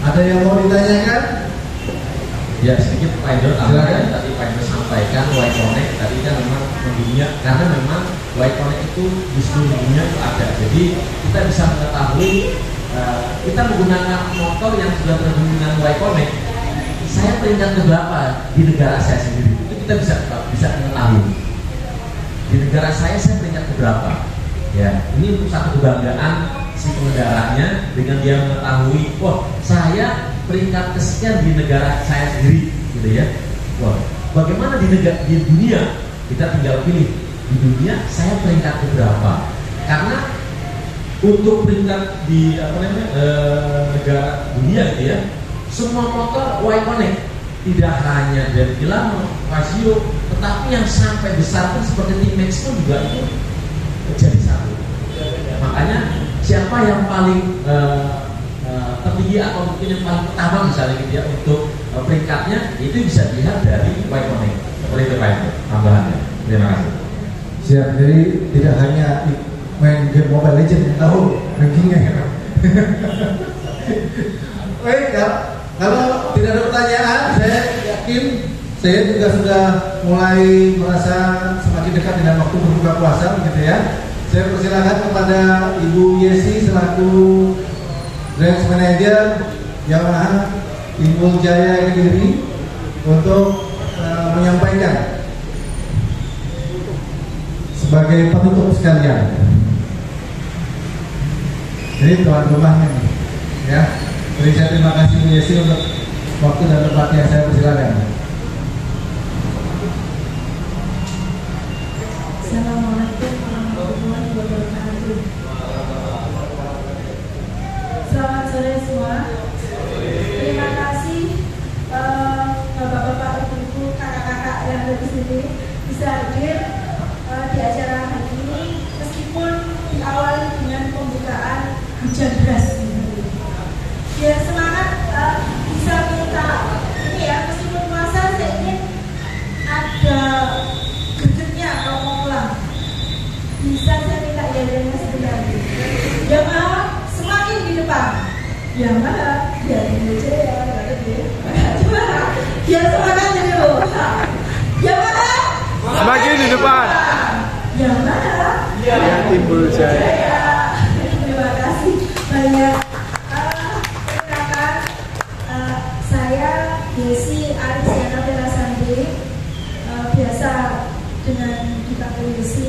Speaker 1: Ada yang mau ditanyakan?
Speaker 4: Ya, sedikit Pak Indro, yang tadi Pak Indro sampaikan Y Connect tadi kan memang mendunia, karena memang Y Connect itu di seluruh dunia itu ada. Jadi kita bisa mengetahui kita menggunakan motor yang sudah terhubung dengan Y Connect, saya peringkat keberapa di negara saya sendiri, itu kita bisa mengetahui. Di negara saya peringkat keberapa. Ya, ini untuk satu kebanggaan si penggemaranya dengan dia mengetahui, wah saya peringkat kesekian di negara saya sendiri, gitu ya. Wah, bagaimana di dunia? Kita tinggal pilih di dunia saya peringkat keberapa. Karena untuk peringkat di negara dunia gitu ya, semua motor Y Connect, tidak hanya dari Pilamo, Casio, tetapi yang sampai besar pun seperti T-Max pun juga itu jadi satu. Makanya siapa yang paling tertinggi atau mungkin yang paling pertama misalnya gitu ya untuk peringkatnya, itu bisa dilihat dari Y Connect. Seperti itu Pak, tambahannya. Terima kasih.
Speaker 1: Siap, jadi tidak hanya main game Mobile Legends yang tahu rankingnya ya. Baik, kalau tidak ada pertanyaan, saya yakin saya juga sudah mulai merasa semakin dekat dengan waktu berbuka puasa gitu ya. Saya persilakan kepada Ibu Yesi selaku Branch Manager Yamaha Timbul Jaya Kediri untuk menyampaikan sebagai penutup sekalian. Jadi tuan rumahnya nih, ya. Beri saya terima kasih Bu Yesi untuk waktu dan tempatnya. Saya persilakan.
Speaker 3: Assalamualaikum warahmatullahi wabarakatuh. Selamat sore semua. Terima kasih bapak-bapak, ibu-ibu, kakak-kakak yang ada di sini bisa hadir di acara hari ini meskipun diawali dengan pembukaan hujan deras. Biar semangat bisa minta ini ya, meskipun puasa saya ingin ada gedenya kalau mau pulang. Bisa saya minta ya dengan sebenarnya. Yamaha semakin di depan. Yamaha biar ini aja ya, biar semangat jadi loh. Yamaha
Speaker 6: Semakin di depan.
Speaker 3: Yamaha
Speaker 6: Ya Timbul Jaya.
Speaker 3: Terima kasih banyak. Perkenalkan, saya Desi Arisiana Telasandi, biasa dengan dipanggil Desi,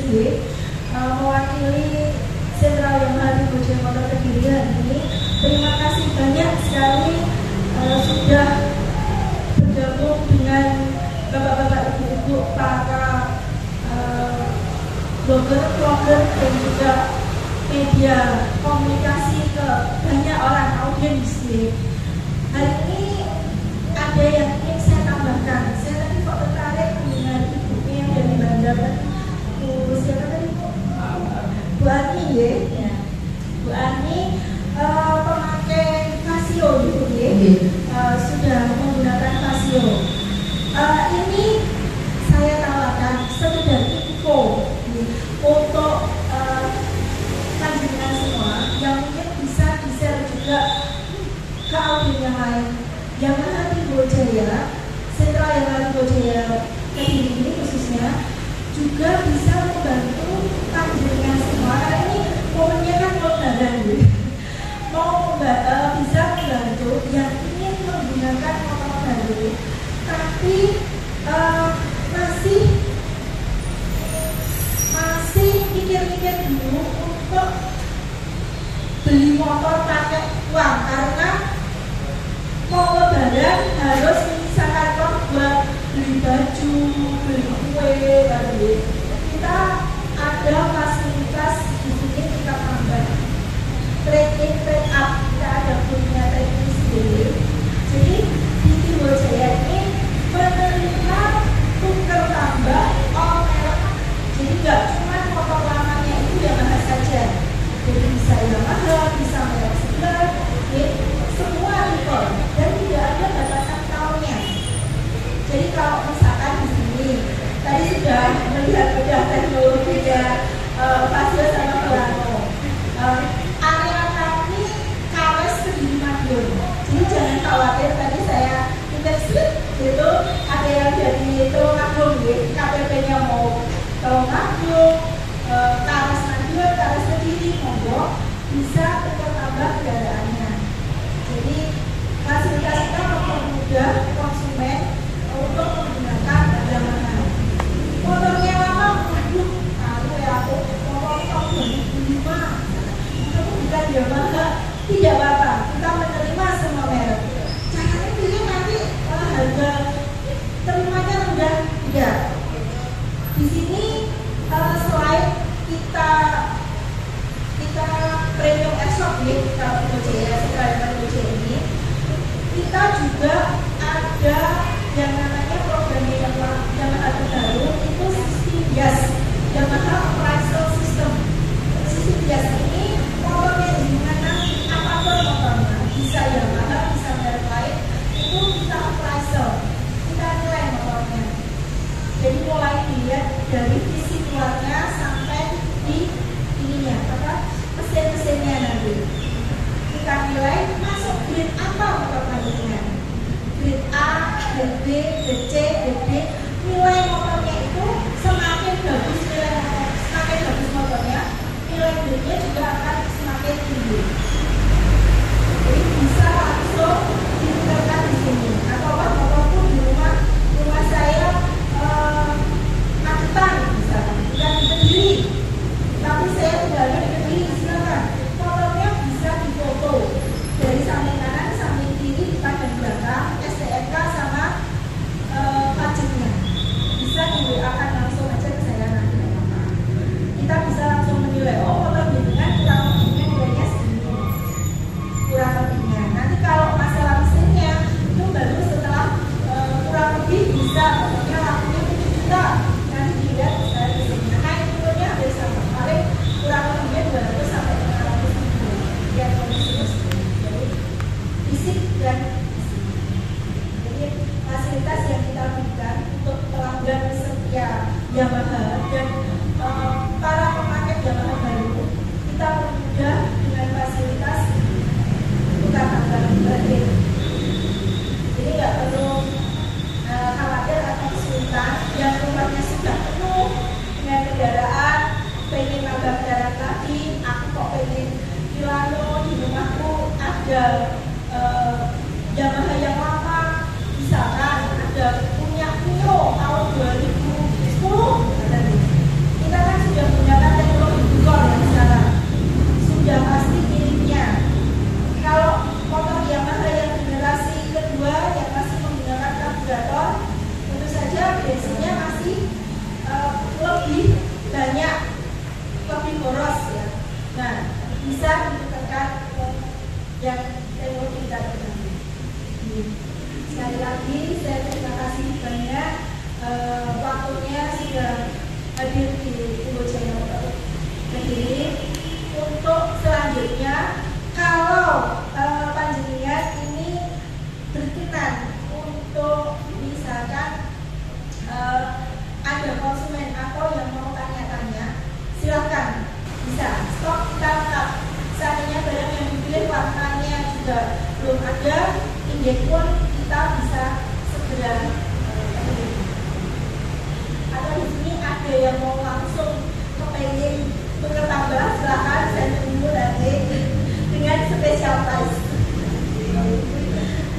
Speaker 3: mewakili Sentral Yamaha di Bojong Motor Kediri hari ini. Terima kasih banyak sekali sudah bergabung dengan bapak-bapak, ibu-ibu, para blogger dan juga media komunikasi ke banyak orang audiens. Hari ini ada yang ingin saya tambahkan. Saya tadi kok tertarik dengan ibunya yang dari Bandar. Siapa tadi? Bu Ani ya. Bu Ani pemakai Casio gitu ya. Sudah menggunakan Casio. Ini saya tawarkan sekedar info untuk panjenengan semua yang mungkin bisa di-share juga ke audiens yang lain. Yamaha Timbul Jaya, Sentral Yamaha Timbul Jaya Kediri ini khususnya juga bisa membantu panjenengan semua. Karena ini momennya kan lebaran, bisa membantu yang ingin menggunakan motor baru, tapi masih mikir-mikir dulu untuk beli motor pakai uang, karena mau lebaran harus menyisakan uang buat beli baju, beli kue, kita ada fasilitas di sini, kita tambah trade in, trade up, kita ada punya trade in sendiri. Jadi di Timbul Jaya ini menerima tukar tambah all merek. Jadi nggak cuma motor lamanya itu Yamaha saja, jadi bisa Yamaha, bisa merek sebelah, semua recall dan tidak ada batasan tahunnya. Jadi kalau misalkan di sini tadi sudah melihat teknologinya Pasio sama Pelano, area kami Kawes Kediri Madiun. Jadi jangan khawatir, tadi saya interview itu ada yang jadi Tulungagung, KPP-nya mau Tulungagung, Kawes Madiun, Kawes Kediri, monggo bisa untuk tambah kendaraannya. Jadi fasilitas kita mempermudah konsumen untuk menggunakan Yamaha. Motornya lama, waduh, aku motor tahun 2005, kamu bukan Yamaha, tidak apa-apa, kita menerima semua merek. Caranya pilih nanti harga terimanya rendah, tidak. Di sini selain kita premium airsoft ya, kita Jaya, ini kita juga ada yang namanya programnya Yamaha terbaru, itu sistem gas, Yamaha Appraisal System. Sistem gas ini motornya di mana apapun motornya, bisa Yamaha, bisa merek lain, itu kita appraisal, kita nilai motornya. Jadi mulai dilihat dari visi luarnya sampai di ininya, mesin-mesinnya nanti. Kita nilai masuk grade apa motor panjangnya, grade A, grade B, grade C, grade D. Nilai motornya itu semakin bagus, semakin bagus motornya, nilai grade-nya juga akan semakin tinggi.
Speaker 8: ada Yamaha yang lama, misalkan ada punya Mio tahun 2010, kita kan sudah menggunakan teknologi Google ya sekarang, sudah pasti miliknya. Kalau motor Yamaha yang generasi kedua yang masih menggunakan karburator, tentu saja bensinnya masih lebih banyak, lebih boros ya. Nah, bisa ditekan yang teknologi kita gunakan. Sekali lagi saya terima kasih banyak waktunya sudah hadir di Timur Jaya Motor Kediri. Untuk selanjutnya, kalau panjenengan ini berkenan untuk misalkan ada konsumen atau yang mau tanya-tanya, silakan bisa stok kita lengkap. Seandainya barang yang dipilih warnanya juga belum ada, indeks pun kita bisa segera atau di sini ada yang mau langsung kepengen tukar tambah, silakan saya tunggu nanti dengan special price.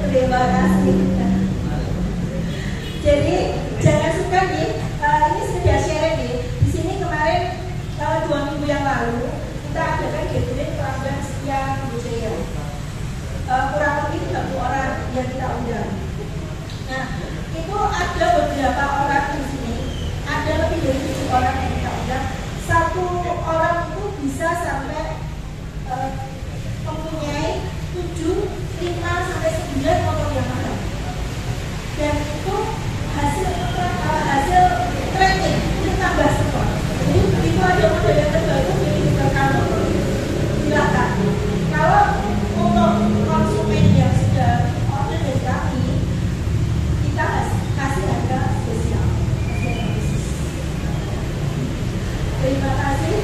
Speaker 8: Terima kasih. Jadi jangan suka nih, ini sudah share nih. Di sini kemarin 2 minggu yang lalu kita adakan gathering pelanggan setia Jaya. Kurang lebih 30 orang yang kita undang. Nah, itu ada beberapa orang di sini, ada lebih dari 7 orang yang kita undang. Satu orang itu bisa sampai mempunyai 7, 5 sampai 9 motor Yamaha. Dan itu hasil training itu tambah skor. Jadi begitu ada model yang terbaru jadi kamu silakan. Kalau untuk konsumen yang sudah order dari kami, kita kasih harga spesial. Terima kasih.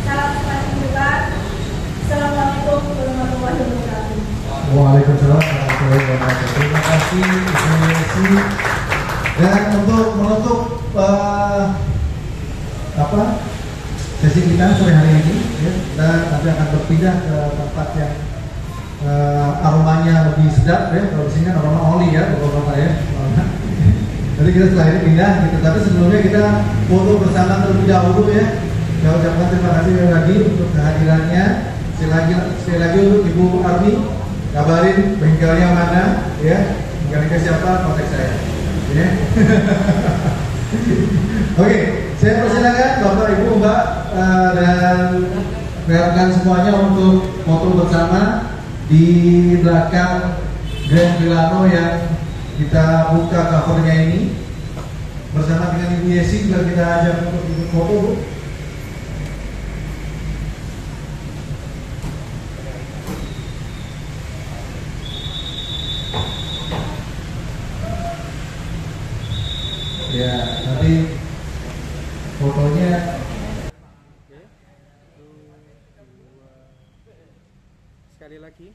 Speaker 8: Salam kebajikan. Assalamualaikum warahmatullahi wabarakatuh.
Speaker 1: Waalaikumsalam warahmatullahi wabarakatuh. Terima kasih Ibu Yesi. Dan untuk menutup sesi kita sore hari ini, ya, kita nanti akan berpindah ke tempat yang aromanya lebih sedap ya. Kalau di sini kan aroma oli ya, bapak-bapak ya. Jadi kita setelah ini pindah gitu. Tapi sebelumnya kita foto bersama terlebih dahulu ya. Saya ucapkan terima kasih lagi untuk kehadirannya. Sekali lagi untuk Ibu Armi, kabarin bengkelnya mana ya. Bengkelnya siapa, kontak saya. Ya. Oke, saya persilakan Bapak Ibu Mbak dan rekan semuanya untuk foto bersama di belakang Grand Milano yang kita buka covernya ini bersama dengan Ibu Yesi. Biar kita ajak untuk ikut foto, Bu. Ya, nanti fotonya
Speaker 6: sekali lagi.